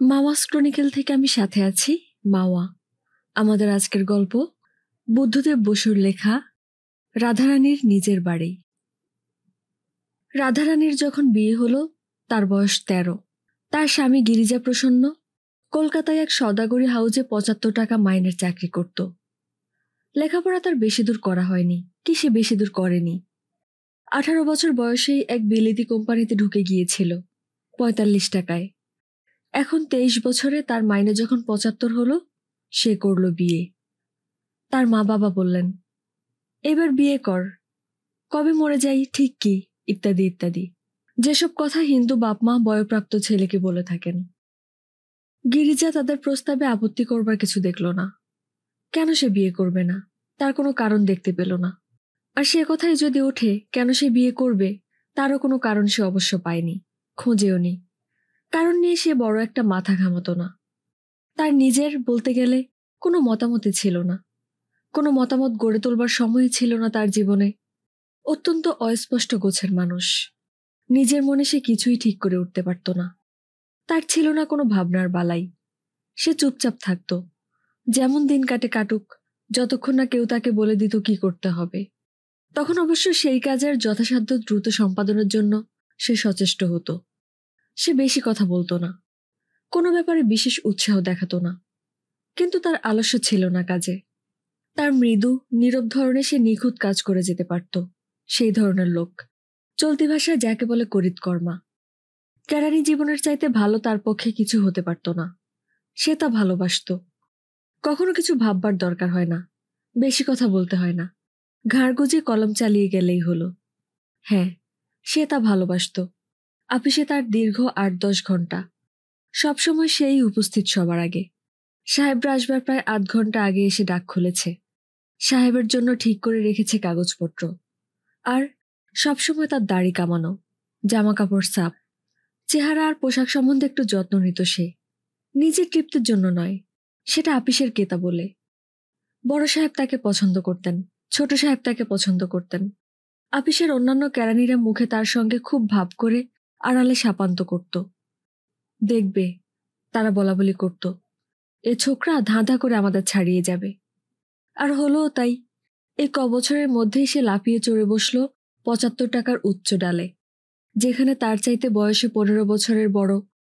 মাওয়াস ক্রনিকেল থেকে আমি সাথে আছি, মাওয়া। আমাদের আজকের গল্প বুদ্ধদেব বসুর লেখা রাধারানীর নিজের বাড়ি। রাধারানীর যখন বিয়ে হলো তার বয়স 13। তার স্বামী গিরিজা প্রসন্ন কলকাতায় এক সওদাগরি হাউজে 75 টাকা মাইনের চাকরি করত। লেখাপড়া তার বেশি দূর করা হয়নি, কি সে বেশি দূর করেনি। 18 বছর বয়সেই এক বিলেতি কোম্পানিতে ঢুকে গিয়েছিল 45 টাকায়। এখন 23 বছরে তার মাইনে যখন 75 হলো, সে করল বিয়ে। তার মা বাবা বললেন, এবার বিয়ে কর, কবে মরে যাই ঠিক কি, ইত্যাদি ইত্যাদি, যেসব কথা হিন্দু বাপমা বয়প্রাপ্ত ছেলেকে বলে থাকেন। গিরিজা তাদের প্রস্তাবে আপত্তি করবার কিছু দেখল না। কেন সে বিয়ে করবে না, তার কোনো কারণ দেখতে পেল না। আর সে কথাই যদি ওঠে কেন সে বিয়ে করবে, তারও কোনো কারণ সে অবশ্য পায়নি, খোঁজেও নি। কারণ নিয়ে সে বড় একটা মাথা ঘামাতো না। তার নিজের বলতে গেলে কোনো মতামতই ছিল না, কোনো মতামত গড়ে তোলবার সময়ই ছিল না তার জীবনে। অত্যন্ত অস্পষ্ট গোছের মানুষ, নিজের মনে সে কিছুই ঠিক করে উঠতে পারত না। তার ছিল না কোনো ভাবনার বালাই। সে চুপচাপ থাকত, যেমন দিন কাটে কাটুক, যতক্ষণ না কেউ তাকে বলে দিত কি করতে হবে। তখন অবশ্য সেই কাজের যথাসাধ্য দ্রুত সম্পাদনের জন্য সে সচেষ্ট হতো। সে বেশি কথা বলতো না, কোনো ব্যাপারে বিশেষ উৎসাহ দেখাতো না, কিন্তু তার আলস্য ছিল না কাজে। তার মৃদু নীরব ধরনে সে নিখুঁত কাজ করে যেতে পারত। সেই ধরনের লোক, চলতি ভাষায় যাকে বলে করিতকর্মা। কেরানি জীবনের চাইতে ভালো তার পক্ষে কিছু হতে পারত না। সে তা ভালোবাসত। কখনো কিছু ভাববার দরকার হয় না, বেশি কথা বলতে হয় না, ঘাড় গুজে কলম চালিয়ে গেলেই হলো। হ্যাঁ, সে তা ভালোবাসত। আপিসে তার দীর্ঘ 8-10 ঘন্টা, সবসময় সেই উপস্থিত সবার আগে। সাহেবরা আসবার প্রায় 8 ঘন্টা আগে এসে ডাক খুলেছে, সাহেবের জন্য ঠিক করে রেখেছে কাগজপত্র। আর সবসময় তার দাড়ি কামানো, জামা কাপড় সাফ, চেহারা আর পোশাক সম্বন্ধে একটু যত্ন নিত সে। নিজের তৃপ্তির জন্য নয়, সেটা আপিসের কেতা বলে। বড় সাহেব তাকে পছন্দ করতেন, ছোট সাহেব তাকে পছন্দ করতেন। আপিসের অন্যান্য কেরানিরা মুখে তার সঙ্গে খুব ভাব করে আড়ালে শাপান্ত করত। দেখবে, তারা বলাবলি করত, এ ছোকরা ধাঁধা করে আমাদের ছাড়িয়ে যাবে। আর হলোও তাই। এই বছরের মধ্যেই সে লাফিয়ে চড়ে বসল 75 টাকার উচ্চ ডালে, যেখানে তার চাইতে বয়সে 15 বছরের বড়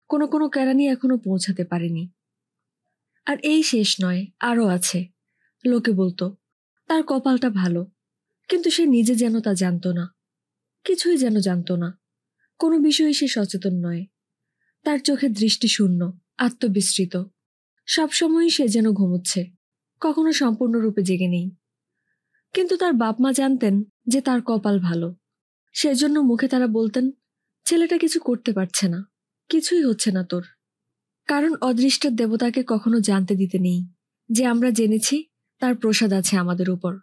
কোনো কোনো কেরানি এখনো পৌঁছাতে পারেনি। আর এই শেষ নয়, আরও আছে। লোকে বলতো তার কপালটা ভালো, কিন্তু সে নিজে যেন তা জানত না, কিছুই যেন জানত না। কোনো বিষয়ে সে সচেতন নয়। তার চোখে দৃষ্টি শূন্য, আত্মবিস্মৃত। সবসময়ই সে যেন ঘুমোচ্ছে, কখনো সম্পূর্ণরূপে জেগে নেই। কিন্তু তার বাপ মা জানতেন যে তার কপাল ভালো। সেজন্য মুখে তারা বলতেন, ছেলেটা কিছু করতে পারছে না, কিছুই হচ্ছে না তোর। কারণ অদৃষ্টের দেবতাকে কখনো জানতে দিতে নেই যে আমরা জেনেছি তার প্রসাদ আছে আমাদের উপর।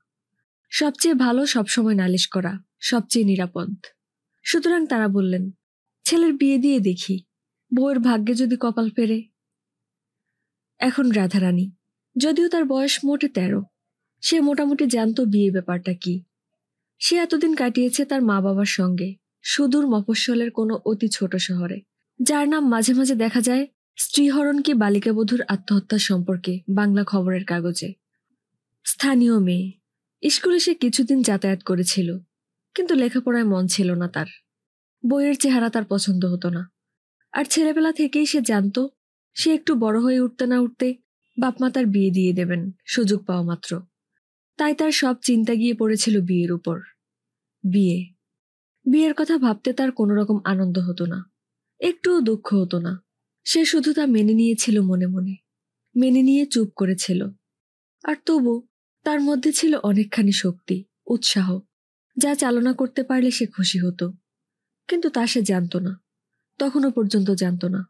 সবচেয়ে ভালো সবসময় নালিশ করা, সবচেয়ে নিরাপদ। সুতরাং তারা বললেন, ছেলের বিয়ে দিয়ে দেখি, বউয়ের ভাগ্যে যদি কপাল ফেরে। এখন রাধারানী, যদিও তার বয়স মোটে 13, সে মোটামুটি জানত বিয়ে ব্যাপারটা কি। সে এতদিন কাটিয়েছে তার মা বাবার সঙ্গে সুদূর মফস্বলের কোনো অতি ছোট শহরে, যার নাম মাঝে মাঝে দেখা যায় স্ত্রীহরণ কি বালিকাবধূর আত্মহত্যার সম্পর্কে বাংলা খবরের কাগজে। স্থানীয় মেয়ে, স্কুলে সে কিছুদিন যাতায়াত করেছিল, কিন্তু লেখাপড়ায় মন ছিল না তার। বইয়ের চেহারা তার পছন্দ হতো না। আর ছেলেবেলা থেকেই সে জানত সে একটু বড় হয়ে উঠতে না উঠতে বাপমা তার বিয়ে দিয়ে দেবেন সুযোগ পাওয়া মাত্র। তাই তার সব চিন্তা গিয়ে পড়েছিল বিয়ের উপর। বিয়ে, বিয়ের কথা ভাবতে তার কোনো রকম আনন্দ হতো না, একটুও দুঃখ হতো না। সে শুধু তা মেনে নিয়েছিল মনে মনে, মেনে নিয়ে চুপ করেছিল। আর তবু তার মধ্যে ছিল অনেকখানি শক্তি, উৎসাহ, যা চালনা করতে পারলে সে খুশি হতো। কিন্তু তা সে জানত না, তখনও পর্যন্ত জানত না।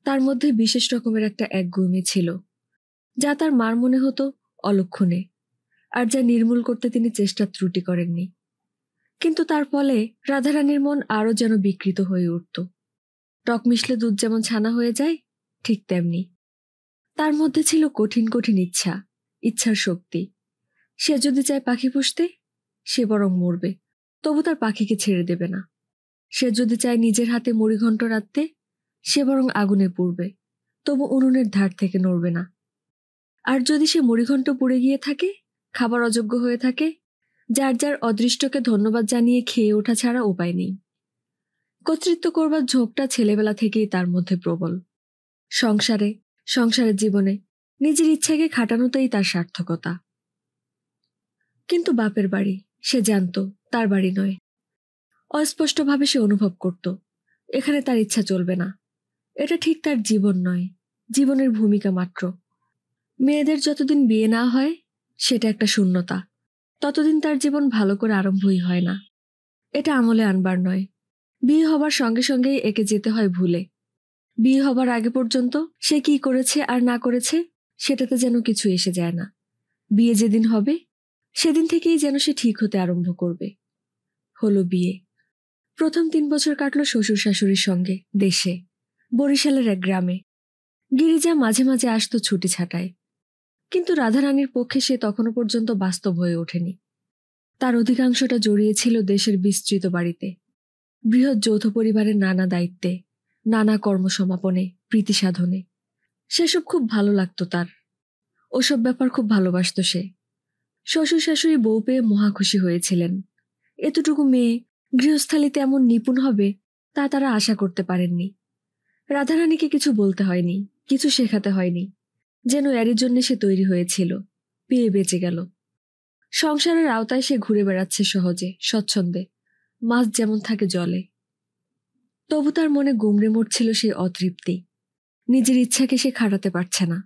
তার মধ্যে বিশেষ রকমের একটা একগুঁয়েমি ছিল, যা তার মার মনে হতো অলক্ষণে, আর যা নির্মূল করতে তিনি চেষ্টা ত্রুটি করেননি। কিন্তু তার ফলে রাধারানীর মন আরও যেন বিকৃত হয়ে উঠত। টক মিশলে দুধ যেমন ছানা হয়ে যায়, ঠিক তেমনি তার মধ্যে ছিল কঠিন কঠিন ইচ্ছা, ইচ্ছার শক্তি। সে যদি চায় পাখি পুষতে, সে বরং মরবে, তবু তার পাখিকে ছেড়ে দেবে না। সে যদি চায় নিজের হাতে মুড়িঘণ্ট রাঁধতে, সে বরং আগুনে পুড়বে, তবু উনুনের ধার থেকে নড়বে না। আর যদি সে মুড়িঘণ্ট পুড়ে গিয়ে থাকে, খাবার অযোগ্য হয়ে থাকে, যার যার অদৃষ্টকে ধন্যবাদ জানিয়ে খেয়ে ওঠা ছাড়া উপায় নেই। কর্তৃত্ব করবার ঝোঁকটা ছেলেবেলা থেকেই তার মধ্যে প্রবল। সংসারের জীবনে নিজের ইচ্ছাকে খাটানোতেই তার সার্থকতা। কিন্তু বাপের বাড়ি, সে জানত তার বাড়ি নয়। অস্পষ্টভাবে সে অনুভব করত এখানে তার ইচ্ছা চলবে না। এটা ঠিক তার জীবন নয়, জীবনের ভূমিকা মাত্র। মেয়েদের যতদিন বিয়ে না হয় সেটা একটা শূন্যতা, ততদিন তার জীবন ভালো করে আরম্ভই হয় না। এটা আমলে আনবার নয়। বিয়ে হবার সঙ্গে সঙ্গেই একে যেতে হয় ভুলে। বিয়ে হবার আগে পর্যন্ত সে কি করেছে আর না করেছে সেটাতে যেন কিছু এসে যায় না। বিয়ে যেদিন হবে সেদিন থেকেই যেন সে ঠিক হতে আরম্ভ করবে। হলো বিয়ে। প্রথম 3 বছর কাটল শ্বশুর শাশুড়ির সঙ্গে দেশে, বরিশালের এক গ্রামে। গিরিজা মাঝে মাঝে আসতো ছুটি ছাটায়, কিন্তু রাধারানীর পক্ষে সে তখনও পর্যন্ত বাস্তব হয়ে ওঠেনি। তার অধিকাংশটা জড়িয়েছিল দেশের বিস্তৃত বাড়িতে, বৃহৎ যৌথ পরিবারের নানা দায়িত্বে, নানা কর্মসমাপনে, প্রীতি সাধনে। সেসব খুব ভালো লাগতো তার। ওসব ব্যাপার খুব ভালোবাসত সে। শ্বশুর শাশুড়ি বউ পেয়ে মহা খুশি হয়েছিলেন। এতটুকু মেয়ে গৃহস্থালিতে এমন নিপুণ হবে তা তারা আশা করতে পারেননি। রাধারানীকে কিছু বলতে হয়নি, কিছু শেখাতে হয়নি, যেন এরই জন্য সে তৈরি হয়েছিল। পেয়ে বেঁচে গেল। সংসারের আওতায় সে ঘুরে বেড়াচ্ছে সহজে, স্বচ্ছন্দে, মাছ যেমন থাকে জলে। তবু তার মনে গুমড়ে মরছিল সেই অতৃপ্তি। নিজের ইচ্ছাকে সে খাটাতে পারছে না।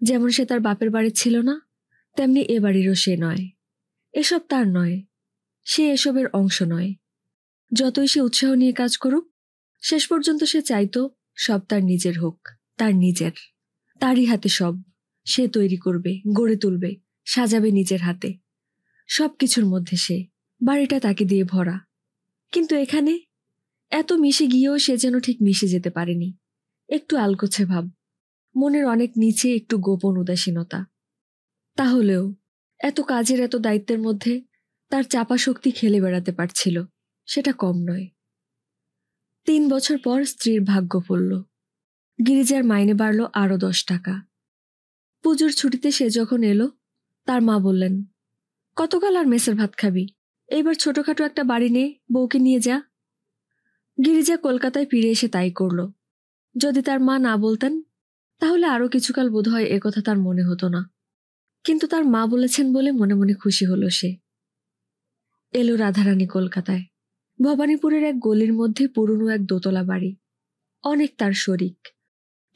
যেমন সে তার বাপের বাড়ির ছিল না, তেমনি এ বাড়িরও সে নয়। এসব তার নয়, সে এসবের অংশ নয়। যতই সে উৎসাহ নিয়ে কাজ করুক, শেষ পর্যন্ত সে চাইতো সব তার নিজের হোক, তার নিজের। তারই হাতে সব। সে তৈরি করবে, গড়ে তুলবে, সাজাবে নিজের হাতে। সব কিছুর মধ্যে সে, বাড়িটা তাকে দিয়ে ভরা। কিন্তু এখানে এত মিশে গিয়েও সে যেন ঠিক মিশে যেতে পারেনি। একটু আলগোছে ভাব, মনের অনেক নিচে একটু গোপন উদাসীনতা। তাহলেও এত কাজের, এত দায়িত্বের মধ্যে তার চাপা শক্তি খেলে বেড়াতে পারছিল, সেটা কম নয়। 3 বছর পর স্ত্রীর ভাগ্য ফলল। গিরিজার মাইনে বাড়ল আরো 10 টাকা। পুজোর ছুটিতে সে যখন এলো, তার মা বললেন, কতকাল আর মেসের ভাত খাবি? এইবার ছোটখাটো একটা বাড়ি নে, বউকে নিয়ে যা। গিরিজা কলকাতায় ফিরে এসে তাই করল। যদি তার মা না বলতেন তাহলে আরো কিছুকাল বোধহয় একথা তার মনে হতো না। কিন্তু তার মা বলেছেন বলে মনে মনে খুশি হলো সে। এলো রাধারানী কলকাতায়। ভবানীপুরের এক গলির মধ্যে পুরনো এক দোতলা বাড়ি। অনেক তার শরিক।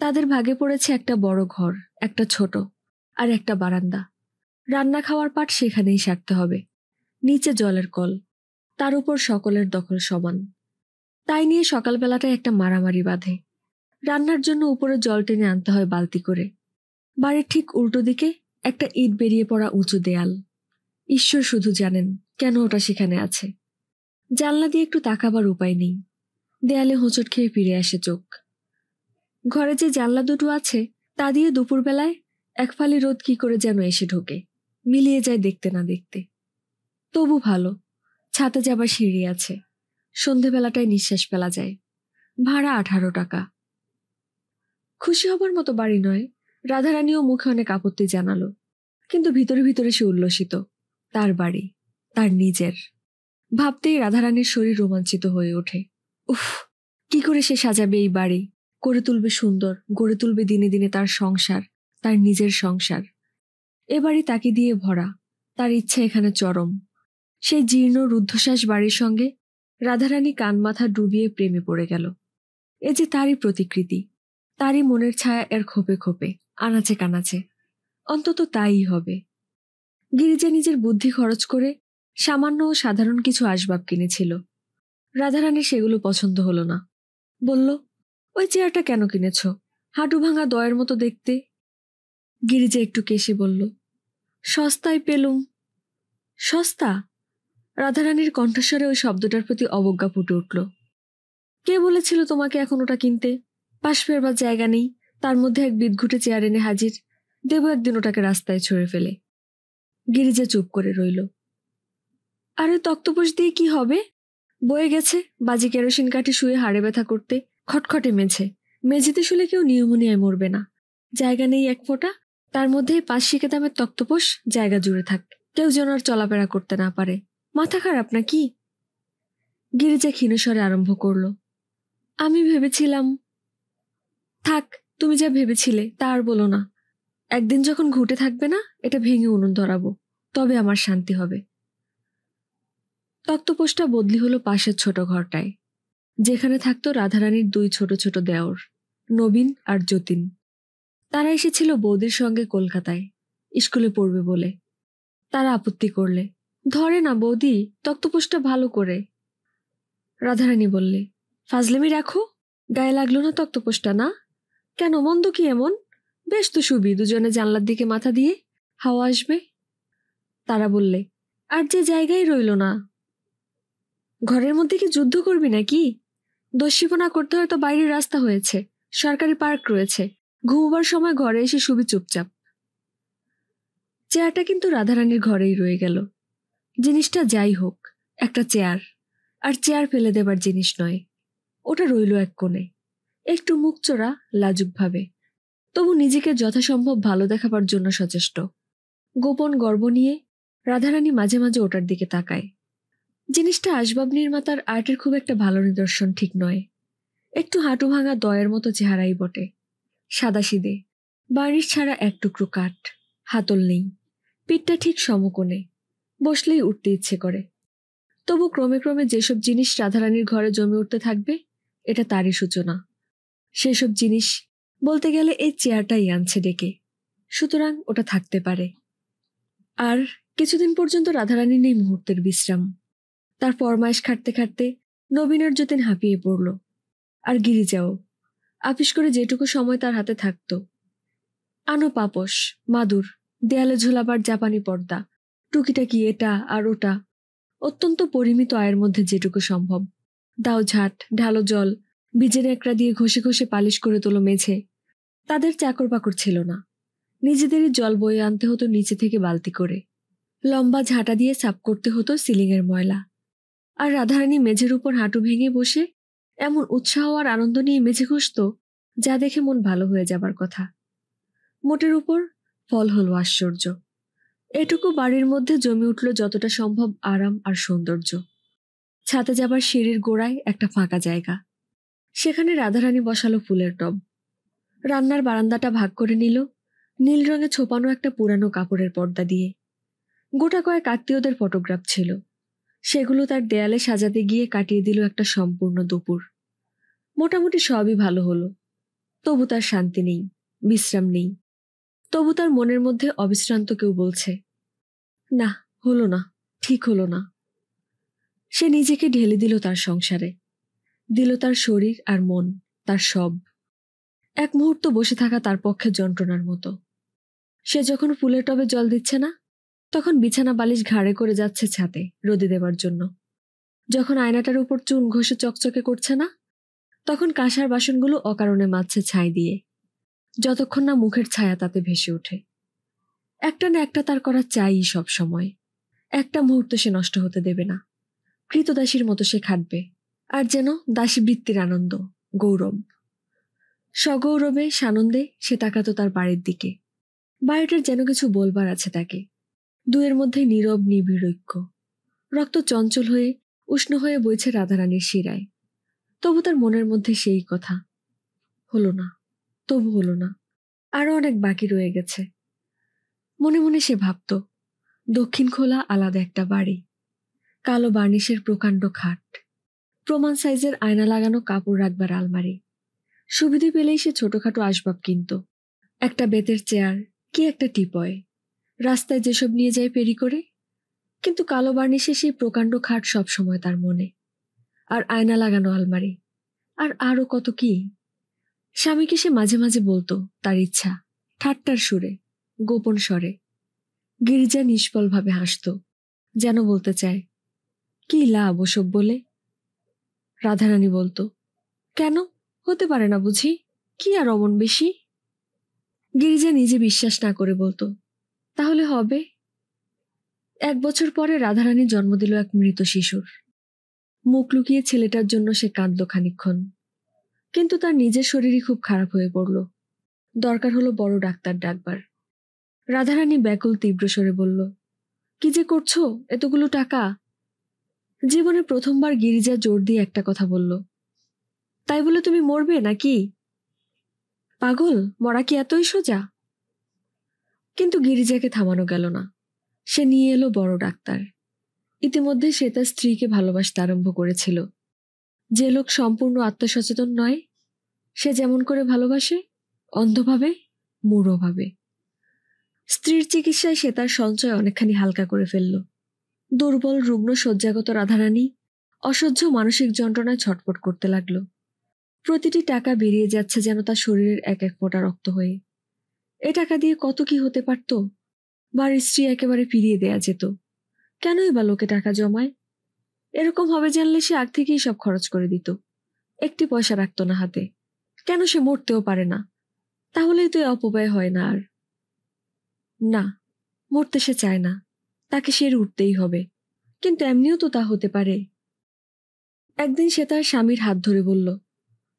তাদের ভাগে পড়েছে একটা বড় ঘর, একটা ছোট, আর একটা বারান্দা। রান্না খাওয়ার পাট সেখানেই সারতে হবে। নিচে জলের কল, তার উপর সকলের দখল সমান। তাই নিয়ে সকালবেলাটায় একটা মারামারি বাঁধে। রান্নার জন্য উপরে জল টেনে আনতে হয় বালতি করে। বাড়ির ঠিক উল্টো দিকে একটা ইট বেরিয়ে পড়া উঁচু দেয়াল। ঈশ্বর শুধু জানেন কেন ওটা সেখানে আছে। জানলা দিয়ে একটু তাকাবার উপায় নেই। দেয়ালে হোঁচট খেয়ে ফিরে আসে চোখ। ঘরে যে জানলা দুটো আছে তা দিয়ে দুপুরবেলায় এক ফালি রোদ কি করে যেন এসে ঢোকে, মিলিয়ে যায় দেখতে না দেখতে। তবু ভালো, ছাদে যাবার সিঁড়ি আছে। সন্ধেবেলাটায় নিঃশ্বাস ফেলা যায়। ভাড়া 18 টাকা। খুশি হবার মতো বাড়ি নয়। রাধারানীও মুখে অনেক আপত্তি জানালো, কিন্তু ভিতরে ভিতরে সে উল্লসিত। তার বাড়ি, তার নিজের। ভাবতেই রাধারানীর শরীর রোমাঞ্চিত হয়ে ওঠে। উফ, কি করে সে সাজাবে এই বাড়ি, করে তুলবে সুন্দর, গড়ে তুলবে দিনে দিনে তার সংসার, তার নিজের সংসার। এ বাড়ি তাকে দিয়ে ভরা। তার ইচ্ছা এখানে চরম। সেই জীর্ণ রুদ্ধশ্বাস বাড়ির সঙ্গে রাধারানী কান মাথা ডুবিয়ে প্রেমে পড়ে গেল। এ যে তারই প্রতিকৃতি, তারই মনের ছায়া এর খোপে খোপে, আনাচে কানাচে। অন্তত তাই হবে। গিরিজা নিজের বুদ্ধি খরচ করে সামান্য ও সাধারণ কিছু আসবাব কিনেছিল। রাধারানীর সেগুলো পছন্দ হলো না। বলল, ওই চেয়ারটা কেন কিনেছ? হাঁটু ভাঙা দয়ের মতো দেখতে। গিরিজা একটু কেশে বলল, সস্তায় পেলুম। সস্তা? রাধারানীর কণ্ঠস্বরে ওই শব্দটার প্রতি অবজ্ঞা ফুটে উঠল। কে বলেছিল তোমাকে এখন ওটা কিনতে? পাশ ফেরবার জায়গা নেই, তার মধ্যে এক বিদঘুটে চেয়ার এনে হাজির। দেব একদিন ওটাকে রাস্তায় ছুঁড়ে ফেলে। গিরিজা চুপ করে রইল। আরে তক্তপোষ দিয়ে কি হবে? বয়ে গেছে বাজি কেরোসিন কাঠি শুয়ে হাড়ে ব্যথা করতে, খটখটে মেঝে, মেঝেতে শুলে কেউ নিউমোনিয়ায় মরবে না। জায়গা নেই এক ফোঁটা, তার মধ্যেই 5 শিকে দামের তক্তপোষ জায়গা জুড়ে থাক, কেউ যেন আর চলাফেরা করতে না পারে। মাথা খারাপ নাকি? গিরিজা ক্ষীণস্বরে আরম্ভ করল। আমি ভেবেছিলাম। থাক, তুমি যা ভেবেছিলে তা আর বলো না। একদিন যখন ঘুটে থাকবে না, এটা ভেঙে উনুন ধরাবো, তবে আমার শান্তি হবে। তক্তপোষটা বদলি হলো পাশের ছোট ঘরটায়, যেখানে থাকতো রাধারানীর 2 ছোট ছোট দেওর, নবীন আর যতীন। তারা এসেছিল বৌদির সঙ্গে কলকাতায়, স্কুলে পড়বে বলে। তারা আপত্তি করলে, ধরে না বৌদি, তক্তপোষটা ভালো করে। রাধারানী বললে, ফাজলামি রাখো, গায়ে লাগলো না তক্তপোষটা? না কেন, মন্দ কি এমন? বেশ তো শুবি, দুজনে জানলার দিকে মাথা দিয়ে, হাওয়া আসবে। তারা বললে, আর যে জায়গায় রইল না। ঘরের মধ্যে কি যুদ্ধ করবি নাকি? দস্যিপনা করতে হয়তো বাইরের রাস্তা হয়েছে, সরকারি পার্ক রয়েছে, ঘুমোবার সময় ঘরে এসে শুবি চুপচাপ। চেয়ারটা কিন্তু রাধারানীর ঘরেই রয়ে গেল। জিনিসটা যাই হোক, একটা চেয়ার, আর চেয়ার ফেলে দেবার জিনিস নয়। ওটা রইল এক কোণে, একটু মুখচোরা, লাজুকভাবে, তবু নিজেকে যথাসম্ভব ভালো দেখাবার জন্য সচেষ্ট। গোপন গর্ব নিয়ে রাধারানী মাঝে মাঝে ওটার দিকে তাকায়। জিনিসটা আসবাব নির্মাতার আর্টের খুব একটা ভালো নিদর্শন ঠিক নয়। একটু হাঁটু ভাঙা দয়ের মতো চেহারাই বটে, সাদাসিদে, বার্নিশ ছাড়া এক টুকরো কাঠ, হাতল নেই, পিঠটা ঠিক সমকোণে, বসলেই উঠতে ইচ্ছে করে। তবু ক্রমে ক্রমে যেসব জিনিস রাধারানীর ঘরে জমে উঠতে থাকবে, এটা তারই সূচনা। সেসব জিনিস বলতে গেলে এই চেয়ারটাই আনছে ডেকে, সুতরাং ওটা থাকতে পারে। আর কিছুদিন পর্যন্ত রাধারানী নেই মুহূর্তের বিশ্রাম। তার ফরমাইশ খাটতে খাটতে নবীন আর যতীন হাঁপিয়ে পড়ল, আর গিরিজাও। আপিস করে যেটুকু সময় তার হাতে থাকতো, আনো পাপোশ, মাদুর, দেয়ালে ঝোলাবার জাপানি পর্দা, টুকিটাকি এটা আর ওটা, অত্যন্ত পরিমিত আয়ের মধ্যে যেটুকু সম্ভব। দাও ঝাঁট, ঢালো জল, ভিজে ন্যাকড়া দিয়ে ঘষে ঘষে পালিশ করে তোলো মেঝে। তাদের চাকর বাকর ছিল না, নিজেদেরই জল বয়ে আনতে হতো নিচে থেকে বালতি করে। লম্বা ঝাঁটা দিয়ে সাফ করতে হতো সিলিংয়ের ময়লা। আর রাধারানী মেঝের উপর হাঁটু ভেঙে বসে এমন উৎসাহ আর আনন্দ নিয়ে মেঝে ঘষত, যা দেখে মন ভালো হয়ে যাবার কথা। মোটের উপর ফল হলো আশ্চর্য। এটুকু বাড়ির মধ্যে জমে উঠল যতটা সম্ভব আরাম আর সৌন্দর্য। ছাদে যাবার সিঁড়ির গোড়ায় একটা ফাঁকা জায়গা, সেখানে রাধারানী বসালো ফুলের টব। রান্নার বারান্দাটা ভাগ করে নিল নীল রঙে ছোপানো একটা পুরানো কাপড়ের পর্দা দিয়ে। গোটা কয়েক আত্মীয়দের ফটোগ্রাফ ছিল, সেগুলো তার দেয়ালে সাজাতে গিয়ে কাটিয়ে দিল একটা সম্পূর্ণ দুপুর। মোটামুটি সবই ভালো হলো, তবু তার শান্তি নেই, বিশ্রাম নেই। তবু তার মনের মধ্যে অবিশ্রান্ত কেউ বলছে, না, হলো না, ঠিক হলো না। সে নিজেকে ঢেলে দিল তার সংসারে, দিল তার শরীর আর মন, তার সব। এক মুহূর্ত বসে থাকা তার পক্ষে যন্ত্রণার মতো। সে যখন ফুলের টবে জল দিচ্ছে না, তখন বিছানা বালিশ ঘাড়ে করে যাচ্ছে ছাতে রোদে দেবার জন্য। যখন আয়নাটার উপর চুন ঘষে চকচকে করছে না, তখন কাঁসার বাসনগুলো অকারণে মাজছে ছাই দিয়ে, যতক্ষণ না মুখের ছায়া তাতে ভেসে ওঠে। একটা না একটা তার করা চাই সব সময়। একটা মুহূর্ত সে নষ্ট হতে দেবে না। কৃতদাসীর মতো সে খাটবে, আর যেন দাসী বৃত্তির আনন্দ, গৌরব। সগৌরবে সানন্দে সে তাকাতো তার বাড়ির দিকে। বাড়িটার যেন কিছু বলবার আছে তাকে। দুয়ের মধ্যে নীরব নিবিড় ঐক্য। রক্ত চঞ্চল হয়ে উষ্ণ হয়ে বইছে রাধারানীর শিরায়। তবু তার মনের মধ্যে সেই কথা, হলো না, তবু হলো না, আরো অনেক বাকি রয়ে গেছে। মনে মনে সে ভাবত, দক্ষিণ খোলা আলাদা একটা বাড়ি, কালো বার্নিশের প্রকাণ্ড খাট, প্রমাণ সাইজের আয়না লাগানো কাপড় রাখবার আলমারি। সুবিধে পেলেই সে ছোটখাটো আসবাব কিনত, একটা বেতের চেয়ার, কি একটা টিপয়, রাস্তায় যেসব নিয়ে যায় পেরি করে। কিন্তু কালো বার্নিশে সেই প্রকাণ্ড খাট সবসময় তার মনে, আর আয়না লাগানো আলমারি, আর আরো কত কি। স্বামীকে সে মাঝে মাঝে বলতো তার ইচ্ছা, ঠাট্টার সুরে, গোপন স্বরে। গিরিজা নিষ্ফলভাবে হাসত, যেন বলতে চায়, কি লাভ ওসব বলে। রাধারানী বলতো, কেন, হতে পারে না বুঝি, কি আর অমন বেশি। গিরিজা নিজে বিশ্বাস না করে বলতো, তাহলে হবে। 1 বছর পরে রাধারানী জন্ম দিল এক মৃত শিশুর। মুখ লুকিয়ে ছেলেটার জন্য সে কাঁদল খানিকক্ষণ। কিন্তু তার নিজের শরীরই খুব খারাপ হয়ে পড়ল। দরকার হলো বড় ডাক্তার ডাকবার। রাধারানী ব্যাকুল তীব্র স্বরে বলল, কি যে করছো, এতগুলো টাকা? জীবনে প্রথমবার গিরিজা জোর দিয়ে একটা কথা বলল, তাই বলে তুমি মরবে নাকি? পাগল, মরা কি এতই সোজা? কিন্তু গিরিজাকে থামানো গেল না। সে নিয়ে এলো বড় ডাক্তার। ইতিমধ্যে সে তার স্ত্রীকে ভালোবাসতে আরম্ভ করেছিল। যে লোক সম্পূর্ণ আত্মসচেতন নয়, সে যেমন করে ভালোবাসে, অন্ধভাবে, মূঢ়ভাবে। স্ত্রীর চিকিৎসায় সে তার সঞ্চয় অনেকখানি হালকা করে ফেলল। দুর্বল রুগ্ন শয্যাগত রাধারানী অসহ্য মানসিক যন্ত্রণায় ছটফট করতে লাগল। প্রতিটি টাকা বেরিয়ে যাচ্ছে যেন তার শরীরের এক এক ফোঁটা রক্ত হয়ে। এ টাকা দিয়ে কত কি হতে পারত। বাড়ির স্ত্রী একেবারে ফিরিয়ে দেয়া যেত। কেনই বা লোকে টাকা জমায়? এরকম হবে জানলে সে আগ থেকেই সব খরচ করে দিত। একটি পয়সা রাখত না হাতে। কেন সে মরতেও পারে না? তাহলেই তো অপব্যয় হয় না আর। না, মরতে সে চায় না। তাকে সে উঠতেই হবে। কিন্তু এমনিও তো তা হতে পারে। একদিন সে তার স্বামীর হাত ধরে বলল,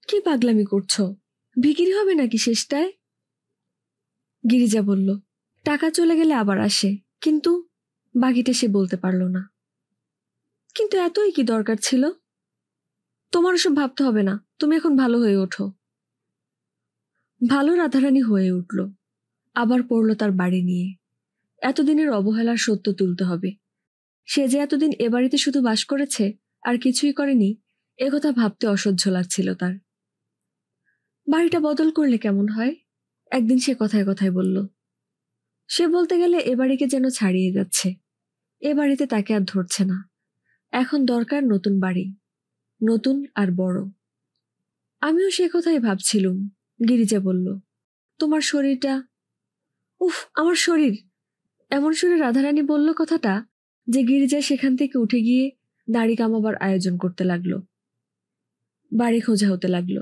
কি পাগলামি করছো? ভিখিরি হবে নাকি শেষটায়? গিরিজা বলল, টাকা চলে গেলে আবার আসে, কিন্তু বাকিটা সে বলতে পারল না। কিন্তু এতই কি দরকার ছিল? তোমার ওসব ভাবতে হবে না, তুমি এখন ভালো হয়ে ওঠো। ভালো রাধারানী হয়ে উঠল। আবার পড়ল তার বাড়ি নিয়ে। এতদিনের অবহেলার সত্য তুলতে হবে। সে যে এতদিন এ বাড়িতে শুধু বাস করেছে, আর কিছুই করেনি, একথা ভাবতে অসহ্য লাগছিল তার। বাড়িটা বদল করলে কেমন হয়? একদিন সে কথায় কথায় বলল। সে বলতে গেলে এ বাড়িকে যেন ছাড়িয়ে যাচ্ছে। এ বাড়িতে তাকে আর ধরছে না। এখন দরকার নতুন বাড়ি, নতুন আর বড়। আমিও সে কথাই ভাবছিলুম। গিরিজা বলল, তোমার শরীরটা। উফ, আমার শরীর! এমন সুরে রাধারানী বলল কথাটা যে গিরিজা সেখান থেকে উঠে গিয়ে দাড়ি কামাবার আয়োজন করতে লাগলো। বাড়ি খোঁজা হতে লাগলো।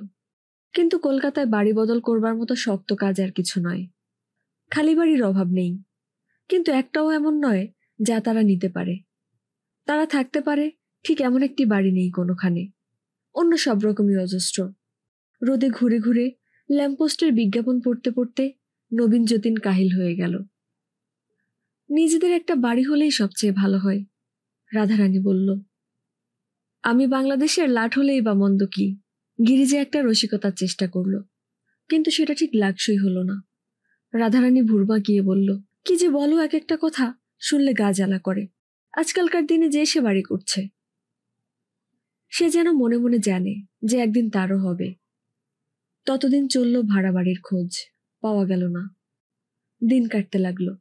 কিন্তু কলকাতায় বাড়ি বদল করবার মতো শক্ত কাজ আর কিছু নয়। খালি বাড়ির অভাব নেই, কিন্তু একটাও এমন নয় যা তারা নিতে পারে। তারা থাকতে পারে, ঠিক এমন একটি বাড়ি নেই কোনোখানে। অন্য সব রকমই অজস্র। রোদে ঘুরে ঘুরে ল্যাম্পপোস্টের বিজ্ঞাপন পড়তে পড়তে নবীন যতীন কাহিল হয়ে গেল। নিজেদের একটা বাড়ি হলেই সবচেয়ে ভালো হয়, রাধারানী বলল। আমি বাংলাদেশের লাট হলেই বা মন্দ কি? গিরিজা একটা রসিকতার চেষ্টা করল, কিন্তু সেটা ঠিক লাগসই হলো না। রাধারানী ভুরবা গিয়ে বলল, কি যে বলো এক একটা কথা, শুনলে গা জ্বালা করে। আজকালকার দিনে যে সে বাড়ি করছে, সে যেন মনে মনে জানে যে একদিন তারও হবে। ততদিন চলল ভাড়া বাড়ির খোঁজ, পাওয়া গেল না। দিন কাটতে লাগলো।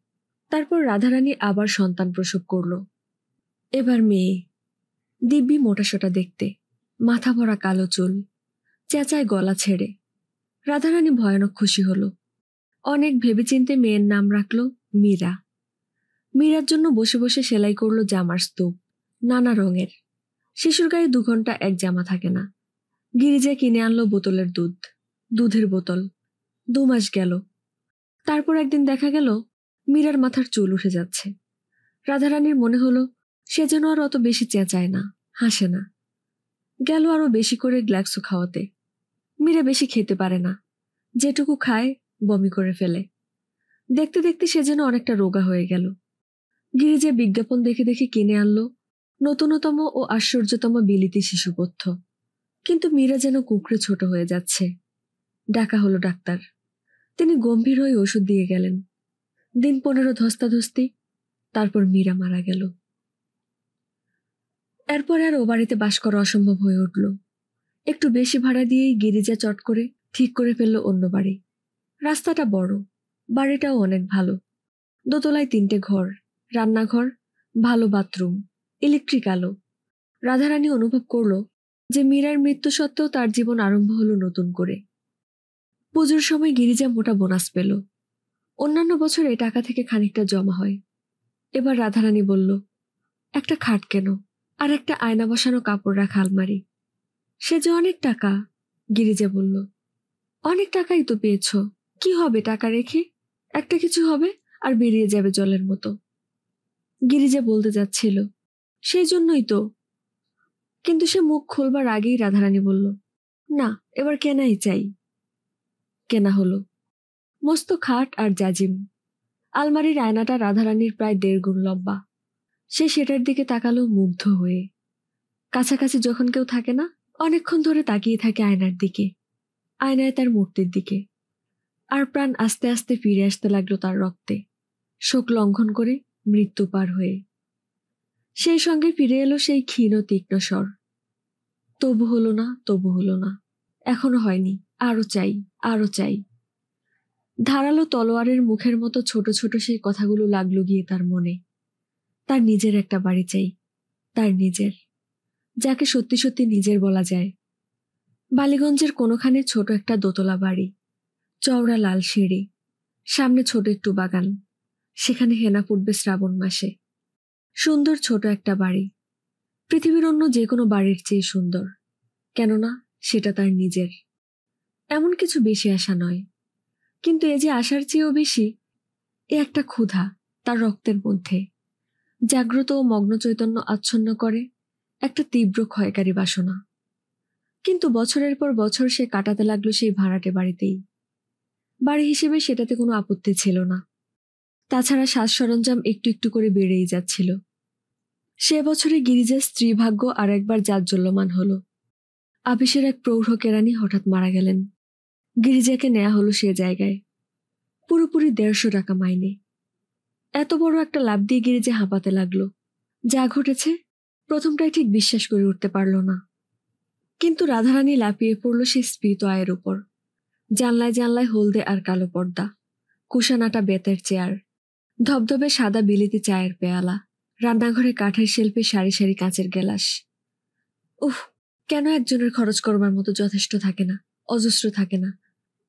তারপর রাধারানী আবার সন্তান প্রসব করল। এবার মেয়ে, দিব্যি মোটাসোটা দেখতে, মাথা ভরা কালো চুল, চেঁচায় গলা ছেড়ে। রাধারানী ভয়ানক খুশি হল। অনেক ভেবেচিন্তে মেয়ের নাম রাখল মীরা। মীরার জন্য বসে বসে সেলাই করল জামার স্তূপ, নানা রঙের। শিশুর গায়ে 2 ঘন্টা এক জামা থাকে না। গিরিজা কিনে আনলো বোতলের দুধ, দুধের বোতল। 2 মাস গেল। তারপর একদিন দেখা গেল মীরার মাথার চুল উঠে যাচ্ছে। রাধারানীর মনে হলো সে যেন আর অত বেশি চেঁচায় না, হাসে না। গেল আরো বেশি করে গ্ল্যাক্সো খাওয়াতে। মীরা বেশি খেতে পারে না, যেটুকু খায় বমি করে ফেলে। দেখতে দেখতে সে যেন অনেকটা রোগা হয়ে গেল। গিরিজা বিজ্ঞাপন দেখে দেখে কিনে আনলো নতুনতম ও আশ্চর্যতম বিলিতি শিশুপথ্য। কিন্তু মীরা যেন কুঁকড়ে ছোট হয়ে যাচ্ছে। ডাকা হলো ডাক্তার। তিনি গম্ভীর হয়ে ওষুধ দিয়ে গেলেন। দিন 15 ধস্তাধস্তি, তারপর মীরা মারা গেল। এরপর আর ও বাড়িতে বাস করা অসম্ভব হয়ে উঠল। একটু বেশি ভাড়া দিয়েই গিরিজা চট করে ঠিক করে ফেলল অন্য বাড়ি। রাস্তাটা বড়, বাড়িটাও অনেক ভালো। দোতলায় 3টে ঘর, রান্নাঘর, ভালো বাথরুম, ইলেকট্রিক আলো। রাধারানী অনুভব করল যে মীরার মৃত্যু সত্ত্বেও তার জীবন আরম্ভ হলো নতুন করে। পুজোর সময় গিরিজা মোটা বোনাস পেল। অন্যান্য বছর এই টাকা থেকে খানিকটা জমা হয়। এবার রাধারানী বলল, একটা খাট কেন, আর একটা আয়না বসানো কাপড় রাখা আলমারি। সে যে অনেক টাকা। গিরিজা বলল, অনেক টাকাই তো পেয়েছ, কি হবে টাকা রেখে? একটা কিছু হবে আর বেরিয়ে যাবে জলের মতো। গিরিজা বলতে যাচ্ছিল, সেই জন্যই তো। কিন্তু সে মুখ খুলবার আগেই রাধারানী বলল, না, এবার কেনাই চাই। কেনা হলো। মস্ত খাট আর জাজিম। আলমারির আয়নাটা রাধারানীর প্রায় 1.5 গুণ লম্বা। সে সেটার দিকে তাকালো মুগ্ধ হয়ে। কাছাকাছি যখন কেউ থাকে না, অনেকক্ষণ ধরে তাকিয়ে থাকে আয়নার দিকে, আয়নায় তার মূর্তির দিকে। আর প্রাণ আস্তে আস্তে ফিরে আসতে লাগলো তার রক্তে, শোক লঙ্ঘন করে, মৃত্যু পার হয়ে। সেই সঙ্গে ফিরে এলো সেই ক্ষীণ তীক্ষ্ণ স্বর, তবু হলো না, তবু হলো না, এখনো হয়নি, আরো চাই, আরো চাই। ধারালো তলোয়ারের মুখের মতো ছোট ছোট সেই কথাগুলো লাগলো গিয়ে তার মনে। তার নিজের একটা বাড়ি চাই, তার নিজের, যাকে সত্যি সত্যি নিজের বলা যায়। বালিগঞ্জের কোনোখানে ছোট একটা দোতলা বাড়ি, চওড়া লাল সিঁড়ি, সামনে ছোট একটু বাগান, সেখানে হেনা ফুটবে শ্রাবণ মাসে। সুন্দর ছোট একটা বাড়ি, পৃথিবীর অন্য যে কোনো বাড়ির চেয়ে সুন্দর, কেননা সেটা তার নিজের। এমন কিছু বেশি আশা নয়, কিন্তু এ যে আশার চেয়েও বেশি, এ একটা ক্ষুধা তার রক্তের মধ্যে, জাগ্রত ও মগ্ন চৈতন্য আচ্ছন্ন করে একটা তীব্র ক্ষয়কারী বাসনা। কিন্তু বছরের পর বছর সে কাটাতে লাগলো সেই ভাড়াটে বাড়িতেই। বাড়ি হিসেবে সেটাতে কোনো আপত্তি ছিল না, তাছাড়া সাজ সরঞ্জাম একটু একটু করে বেড়েই যাচ্ছিল। সে বছরে গিরিজার স্ত্রী ভাগ্য আর একবার জাজ্জল্যমান হলো। আপিসের এক প্রৌঢ় কেরানি হঠাৎ মারা গেলেন। গিরিজাকে নেওয়া হলো সে জায়গায়, পুরোপুরি 150 টাকা মাইনে। এত বড় একটা লাভ দিয়ে গিরিজা হাঁপাতে লাগলো। যা ঘটেছে প্রথমটাই ঠিক বিশ্বাস করে উঠতে পারল না। কিন্তু রাধারানী লাফিয়ে পড়ল সেই স্ফীত আয়ের উপর। জানলায় জানলায় হলদে আর কালো পর্দা, কুশানাটা বেতের চেয়ার, ধবধবে সাদা বিলিতি চায়ের পেয়ালা, রান্নাঘরে কাঠের শেল্পে সারি সারি কাঁচের গেলাস। উফ, কেন একজনের খরচ করবার মতো যথেষ্ট থাকে না, অজস্র থাকে না?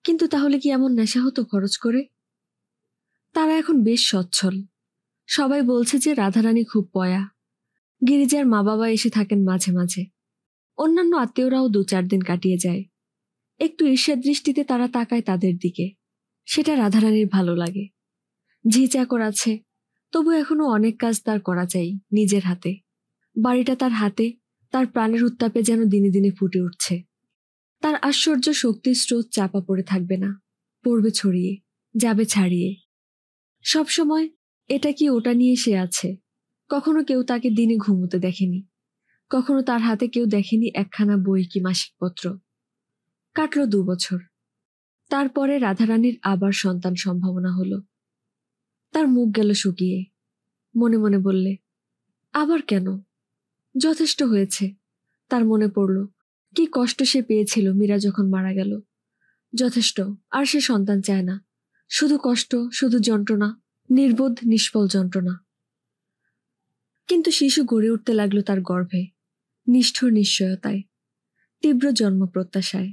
কিন্তু তাহলে কি এমন নেশা হতো খরচ করে? তারা এখন বেশ সচ্ছল। সবাই বলছে যে রাধারানী খুব পয়া। গিরিজার মা বাবা এসে থাকেন মাঝে মাঝে, অন্যান্য আত্মীয়রাও 2-4 দিন কাটিয়ে যায়। একটু ঈর্ষার দৃষ্টিতে তারা তাকায় তাদের দিকে, সেটা রাধারানীর ভালো লাগে। ঝি চাকর আছে, তবু এখনো অনেক কাজ তার করা চাই নিজের হাতে। বাড়িটা তার হাতে, তার প্রাণের উত্তাপে যেন দিনে দিনে ফুটে উঠছে। তার আশ্চর্য শক্তির স্রোত চাপা পড়ে থাকবে না, পড়বে ছড়িয়ে, যাবে ছাড়িয়ে। সবসময় এটা কি ওটা নিয়ে সে আছে। কখনো কেউ তাকে দিনে ঘুমোতে দেখেনি, কখনো তার হাতে কেউ দেখেনি একখানা বই কি মাসিক পত্র। কাটল 2 বছর। তারপরে রাধারানীর আবার সন্তান সম্ভাবনা হলো। তার মুখ গেল শুকিয়ে, মনে মনে বললে, আবার কেন? যথেষ্ট হয়েছে। তার মনে পড়ল কি কষ্ট সে পেয়েছিল মীরা যখন মারা গেল। যথেষ্ট, আর সে সন্তান চায় না। শুধু কষ্ট, শুধু যন্ত্রণা, নির্বোধ নিষ্ফল যন্ত্রণা। কিন্তু শিশু গড়ে উঠতে লাগলো তার গর্ভে, নিষ্ঠুর নিশ্চয়তায়, তীব্র জন্ম প্রত্যাশায়।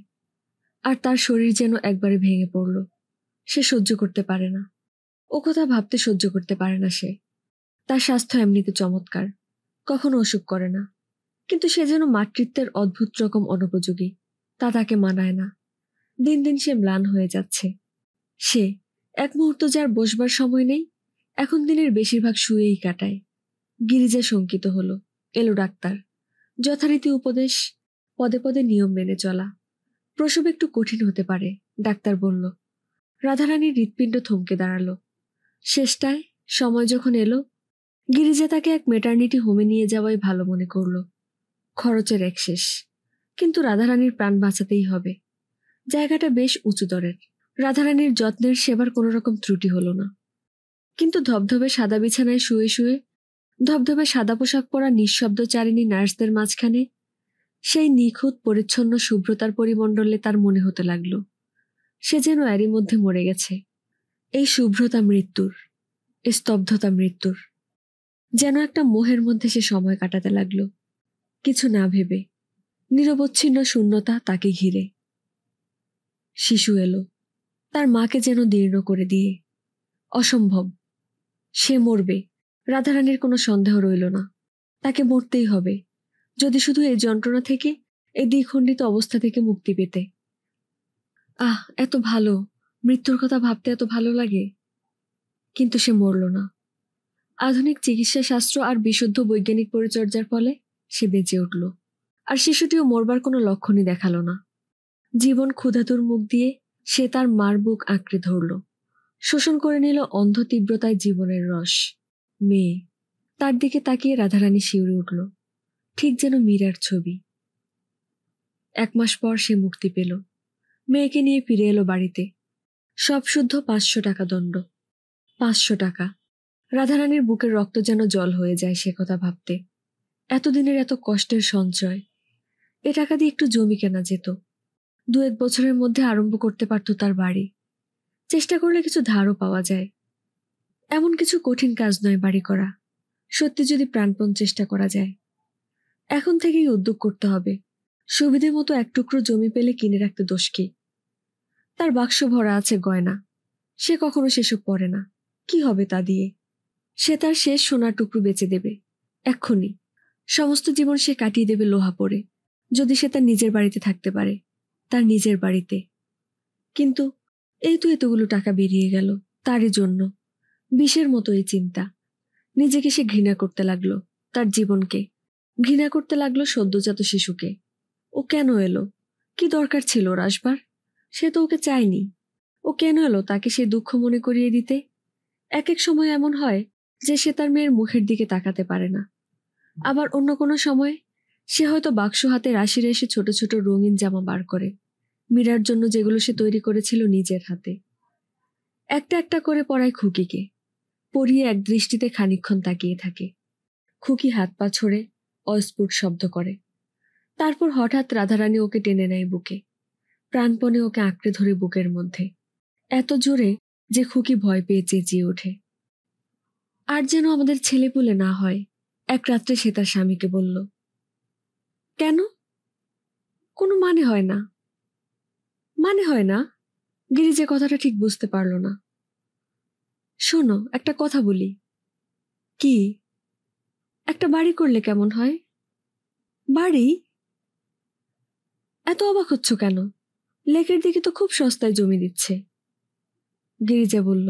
আর তার শরীর যেন একবারে ভেঙে পড়ল। সে সহ্য করতে পারে না, ও কথা ভাবতে সহ্য করতে পারে না সে। তার স্বাস্থ্য এমনিতে চমৎকার, কখনো অসুখ করে না, কিন্তু সে যেন মাতৃত্বের অদ্ভুত রকম অনুপযোগী, তা তাকে মানায় না। দিন দিন সে ম্লান হয়ে যাচ্ছে। সে এক মুহূর্ত যার বসবার সময় নেই, এখন দিনের বেশিরভাগ শুয়েই কাটায়। গিরিজা শঙ্কিত হলো। এলো ডাক্তার। যথারীতি উপদেশ, পদে পদে নিয়ম মেনে চলা। প্রসব একটু কঠিন হতে পারে, ডাক্তার বলল। রাধারানীর হৃৎপিণ্ড থমকে দাঁড়ালো। শেষটায় সময় যখন এলো, গিরিজা তাকে এক মেটার্নিটি হোমে নিয়ে যাওয়াই ভালো মনে করল। খরচের এক শেষ, কিন্তু রাধারানীর প্রাণ বাঁচাতেই হবে। জায়গাটা বেশ উঁচু দরের। রাধারানীর যত্নের সেবার কোনো রকম ত্রুটি হলো না। কিন্তু ধবধবে সাদা বিছানায় শুয়ে শুয়ে, ধবধবে সাদা পোশাক পরা নিঃশব্দচারিণী নার্সদের মাঝখানে সেই নিখুঁত পরিচ্ছন্ন শুভ্রতার পরিমণ্ডলে তার মনে হতে লাগল সে যেন এরই মধ্যে মরে গেছে। এই শুভ্রতা মৃত্যুর, এই স্তব্ধতা মৃত্যুর। যেন একটা মোহের মধ্যে সে সময় কাটাতে লাগলো, কিছু না ভেবে। নিরবচ্ছিন্ন শূন্যতা তাকে ঘিরে। শিশু এলো, তার মাকে যেন দীর্ণ করে দিয়ে। অসম্ভব, সে মরবে, রাধারানীর কোনো সন্দেহ রইল না। তাকে মরতেই হবে, যদি শুধু এই যন্ত্রণা থেকে, এই দ্বিখণ্ডিত অবস্থা থেকে মুক্তি পেতে। আহ, এত ভালো, মৃত্যুর কথা ভাবতে এত ভালো লাগে। কিন্তু সে মরল না। আধুনিক চিকিৎসা শাস্ত্র আর বিশুদ্ধ বৈজ্ঞানিক পরিচর্যার ফলে সে বেঁচে উঠল। আর শিশুটিও মরবার কোনো লক্ষণই দেখালো না। জীবন ক্ষুধাতুর মুখ দিয়ে সে তার মার বুক আঁকড়ে ধরল, শোষণ করে নিল অন্ধ তীব্রতায় জীবনের রস। মেয়ে, তার দিকে তাকিয়ে রাধারানী শিউরে উঠল, ঠিক যেন মীরার ছবি। 1 মাস পর সে মুক্তি পেল, মেয়েকে নিয়ে ফিরে এলো বাড়িতে। সব শুদ্ধ 500 টাকা দণ্ড। 500 টাকা! রাধারানীর বুকের রক্ত যেন জল হয়ে যায় সে কথা ভাবতে। এতদিনের এত কষ্টের সঞ্চয়, এ টাকা দিয়ে একটু জমি কেনা যেত। 2-1 বছরের মধ্যে আরম্ভ করতে পারত তার বাড়ি। চেষ্টা করলে কিছু ধারও পাওয়া যায়। এমন কিছু কঠিন কাজ নয় বাড়ি করা, সত্যি যদি প্রাণপণ চেষ্টা করা যায়। এখন থেকেই উদ্যোগ করতে হবে। সুবিধে মতো 1 টুকরো জমি পেলে কিনে রাখতে দোষ কি? তার বাক্স ভরা আছে গয়না, সে কখনো সেসব পরে না। কি হবে তা দিয়ে? সে তার শেষ সোনার টুকরো বেচে দেবে এক্ষুনি। সমস্ত জীবন সে কাটিয়ে দেবে লোহা পড়ে, যদি সে তার নিজের বাড়িতে থাকতে পারে, তার নিজের বাড়িতে। কিন্তু এই তো এতগুলো টাকা বেরিয়ে গেল তারই জন্য। বিষের মতো এই চিন্তা। নিজেকে সে ঘৃণা করতে লাগলো, তার জীবনকে ঘৃণা করতে লাগলো, সদ্যজাত শিশুকে। ও কেন এলো? কি দরকার ছিল ওর আসবার? সে তো ওকে চায়নি। ও কেন এলো তাকে সে দুঃখ মনে করিয়ে দিতে? এক এক সময় এমন হয় যে সে তার মেয়ের মুখের দিকে তাকাতে পারে না। আবার অন্য কোনো সময় সে হয়তো বাক্স হাতে রাশি রাশি ছোট ছোট রঙিন জামা বার করে, মীরার জন্য যেগুলো সে তৈরি করেছিল নিজের হাতে। একটা একটা করে পরায় খুকিকে, পরিয়ে এক দৃষ্টিতে খানিকক্ষণ তাকিয়ে থাকে। খুকি হাত পা ছড়ে অস্ফুট শব্দ করে। তারপর হঠাৎ রাধারানী ওকে টেনে নেয় বুকে, প্রাণপণে ওকে আঁকড়ে ধরে বুকের মধ্যে, এত জোরে যে খুকি ভয় পেয়ে চেঁচিয়ে ওঠে। আর যেন আমাদের ছেলেপুলে না হয়, এক রাত্রে সে তার স্বামীকে বলল। কেন? কোনো মানে হয় না। মানে হয় না? গিরিজা কথাটা ঠিক বুঝতে পারল না। শোনো, একটা কথা বলি। কি? একটা বাড়ি করলে কেমন হয়? বাড়ি? এত অবাক হচ্ছ কেন? লেকের দিকে তো খুব সস্তায় জমি দিচ্ছে। গিরিজা বলল,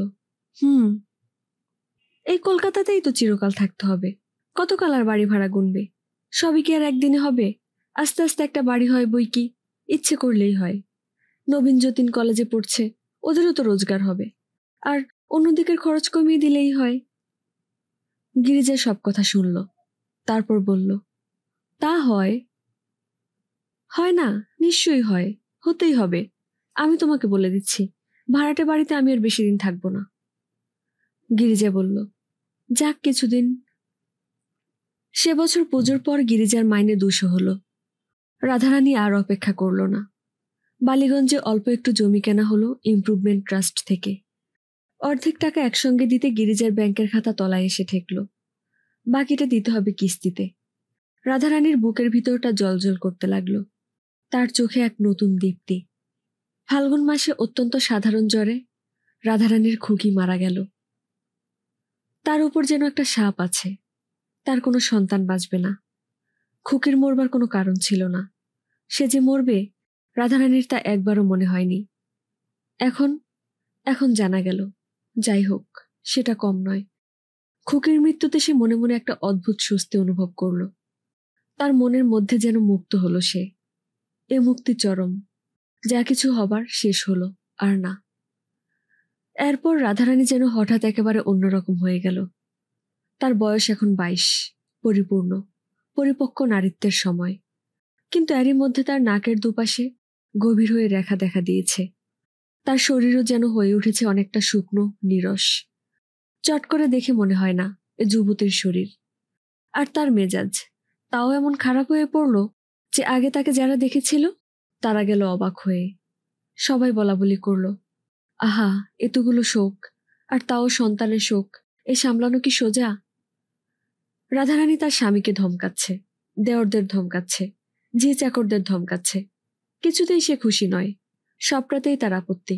এই কলকাতাতেই তো চিরকাল থাকতে হবে। কতকাল আর বাড়ি ভাড়া গুনবে? সবই কি আর একদিনে হবে? আস্তে আস্তে একটা বাড়ি হয় বই কি, ইচ্ছে করলেই হয়। নবীন যতীন কলেজে পড়ছে, ওদেরও তো রোজগার হবে। আর অন্যদিকের খরচ কমিয়ে দিলেই হয়। গিরিজা সব কথা শুনল, তারপর বলল, তা হয়? হয় না? নিশ্চয়ই হয়, হতেই হবে। আমি তোমাকে বলে দিচ্ছি, ভাড়াটে বাড়িতে আমি আর বেশি দিন থাকবো না। গিরিজা বলল, যাক কিছুদিন। সে বছর পুজোর পর গিরিজার মাইনে 200 হলো। রাধারানী আর অপেক্ষা করল না। বালিগঞ্জে অল্প একটু জমি কেনা হলো ইমপ্রুভমেন্ট ট্রাস্ট থেকে। অর্ধেক টাকা একসঙ্গে দিতে গিরিজার ব্যাংকের খাতা তলায় এসে ঠেকল। বাকিটা দিতে হবে কিস্তিতে। রাধারানীর বুকের ভিতরটা জলজল করতে লাগলো, তার চোখে এক নতুন দীপ্তি। ফাল্গুন মাসে অত্যন্ত সাধারণ জ্বরে রাধারানীর খুকি মারা গেল। তার উপর যেন একটা সাপ আছে, তার কোনো সন্তান বাঁচবে না। খুকির মরবার কোনো কারণ ছিল না। সে যে মরবে রাধারানীর তা একবারও মনে হয়নি। এখন এখন জানা গেল। যাই হোক, সেটা কম নয়। খুকির মৃত্যুতে সে মনে মনে একটা অদ্ভুত স্বস্তি অনুভব করল। তার মনের মধ্যে যেন মুক্ত হলো সে। এ মুক্তি চরম। যা কিছু হবার শেষ হলো, আর না। এরপর রাধারানী যেন হঠাৎ একেবারে অন্যরকম হয়ে গেল। তার বয়স এখন 22, পরিপূর্ণ পরিপক্ক নারীত্বের সময়। কিন্তু এরই মধ্যে তার নাকের দুপাশে গভীর হয়ে রেখা দেখা দিয়েছে। তার শরীরও যেন হয়ে উঠেছে অনেকটা শুকনো, নীরস। চট করে দেখে মনে হয় না এ যুবতীর শরীর। আর তার মেজাজ তাও এমন খারাপ হয়ে পড়ল যে আগে তাকে যারা দেখেছিল তারা গেল অবাক হয়ে। সবাই বলাবলি করল, আহা, এতগুলো শোক, আর তাও সন্তানের শোক, এ সামলানো কি সোজা? রাধারানী তার স্বামীকে ধমকাচ্ছে, দেওরদের ধমকাচ্ছে, ঝি চাকরদের ধমকাচ্ছে। কিছুতেই সে খুশি নয়। সবটাতেই তার আপত্তি।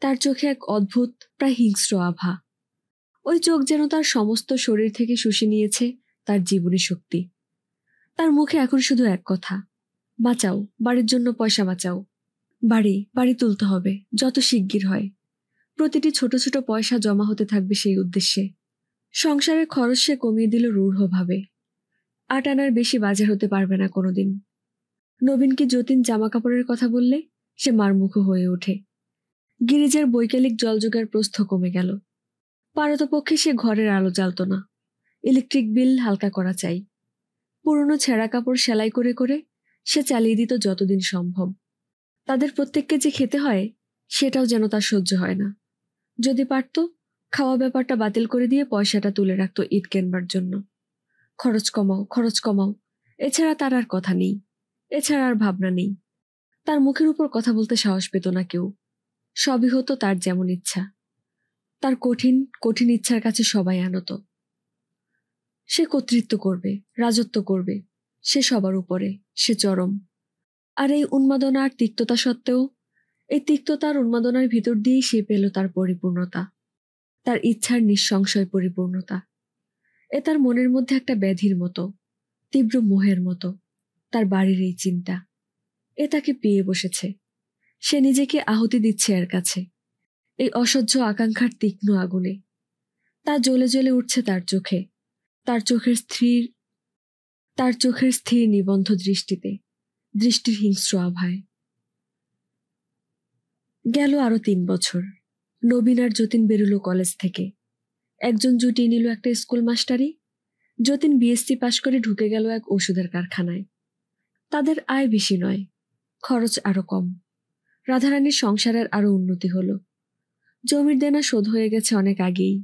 তার চোখে এক অদ্ভুত, প্রায় হিংস্র আভা। ওই চোখ যেন তার সমস্ত শরীর থেকে শুষে নিয়েছে তার জীবনী শক্তি। তার মুখে এখন শুধু এক কথা, বাঁচাও, বাড়ির জন্য পয়সা বাঁচাও। বাড়ি বাড়ি তুলতে হবে, যত শিগগির হয়। প্রতিটি ছোট ছোট পয়সা জমা হতে থাকবে সেই উদ্দেশ্যে। সংসারের খরচ সে কমিয়ে দিল রূঢ়ভাবে। 8 আনার বেশি বাজার হতে পারবে না কোনোদিন। নবীনকে যতীন জামা কাপড়ের কথা বললে সে মারমুখো হয়ে ওঠে। গিরিজার বৈকালিক জলযোগার প্রস্থ কমে গেল। পারতপক্ষে সে ঘরের আলো জ্বালত না। ইলেকট্রিক বিল হালকা করা চাই। পুরনো ছেঁড়া কাপড় সেলাই করে করে সে চালিয়ে দিত যতদিন সম্ভব। তাদের প্রত্যেককে যে খেতে হয় সেটাও যেন তার সহ্য হয় না। যদি পারত, খাওয়া ব্যাপারটা বাতিল করে দিয়ে পয়সাটা তুলে রাখত ইট কেনবার জন্য। খরচ কমাও, খরচ কমাও, এছাড়া তার আর কথা নেই, এছাড়া আর ভাবনা নেই। তার মুখের উপর কথা বলতে সাহস পেত না কেউ। সবই হতো তার যেমন ইচ্ছা। তার কঠিন কঠিন ইচ্ছার কাছে সবাই আনত। সে কর্তৃত্ব করবে, রাজত্ব করবে, সে সবার উপরে, সে চরম। আর এই উন্মাদনা আর তিক্ততা সত্ত্বেও, এই তিক্ততার উন্মাদনার ভিতর দিয়েই সে পেল তার পরিপূর্ণতা, তার ইচ্ছার নিঃসংশয় পরিপূর্ণতা। এ তার মনের মধ্যে একটা ব্যাধির মতো, তীব্র মোহের মতো। তার বাড়ির এই চিন্তা, এ তাকে পেয়ে বসেছে। সে নিজেকে আহুতি দিচ্ছে এর কাছে, এই অসহ্য আকাঙ্ক্ষার তীক্ষ্ণ আগুনে। তা জ্বলে জ্বলে উঠছে তার চোখে, তার চোখের স্থির নিবন্ধ দৃষ্টিতে, দৃষ্টির হিংস্র আভায়। গেল আরো 3 বছর। নবীন আর যতীন বেরুলো কলেজ থেকে। একজন জুটিয়ে নিল একটা স্কুল মাস্টারি, যতীন বিএসসি পাশ করে ঢুকে গেল এক ওষুধের কারখানায়। তাদের আয় বেশি নয়, খরচ আরো কম। রাধারানীর সংসারের আরো উন্নতি হলো। জমির দেনা শোধ হয়ে গেছে অনেক আগেই,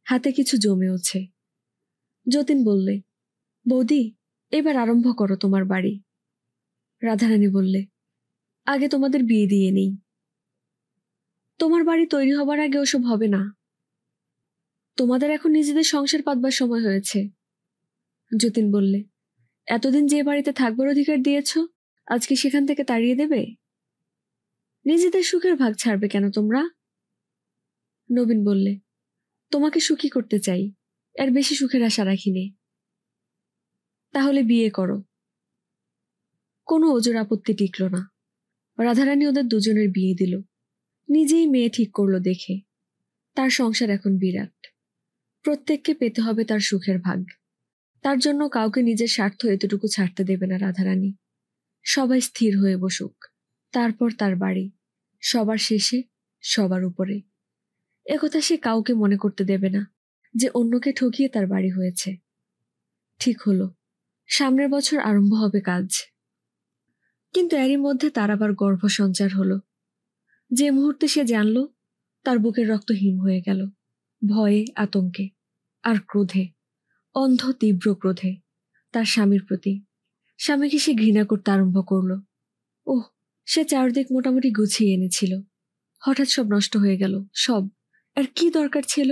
হাতে কিছু জমেওছে। যতীন বললে, বৌদি, এবার আরম্ভ করো তোমার বাড়ি। রাধারানী বললে, আগে তোমাদের বিয়ে দিয়ে নেই। তোমার বাড়ি তৈরি হবার আগে ওসব হবে না। তোমাদের এখন নিজেদের সংসার পাতবার সময় হয়েছে। যতীন বললে, এতদিন যে বাড়িতে থাকবার অধিকার দিয়েছ, আজকে সেখান থেকে তাড়িয়ে দেবে? নিজেদের সুখের ভাগ ছাড়বে কেন তোমরা? নবীন বললে, তোমাকে সুখী করতে চাই, এর বেশি সুখের আশা রাখিনি। তাহলে বিয়ে করো। কোনো ওজোর আপত্তি টিকল না। রাধারানী ওদের দুজনের বিয়ে দিল। নিজেই মেয়ে ঠিক করলো দেখে। তার সংসার এখন বিরাট। প্রত্যেককে পেতে হবে তার সুখের ভাগ। তার জন্য কাউকে নিজের স্বার্থ এতটুকু ছাড়তে দেবে না রাধারানী। সবাই স্থির হয়ে বসুক, তারপর তার বাড়ি, সবার শেষে, সবার উপরে। একথা সে কাউকে মনে করতে দেবে না যে অন্যকে ঠকিয়ে তার বাড়ি হয়েছে। ঠিক হলো, সামনের বছর আরম্ভ হবে কাজ। কিন্তু এরই মধ্যে তার আবার গর্ভ সঞ্চার হলো। যে মুহূর্তে সে জানল, তার বুকের রক্ত হিম হয়ে গেল, ভয়ে, আতঙ্কে আর ক্রোধে, অন্ধ তীব্র ক্রোধে তার স্বামীর প্রতি। স্বামীকে সে ঘৃণা করতে আরম্ভ করল। ওহ, সে চারদিক মোটামুটি গুছিয়ে এনেছিল, হঠাৎ সব নষ্ট হয়ে গেল। সব। আর কি দরকার ছিল?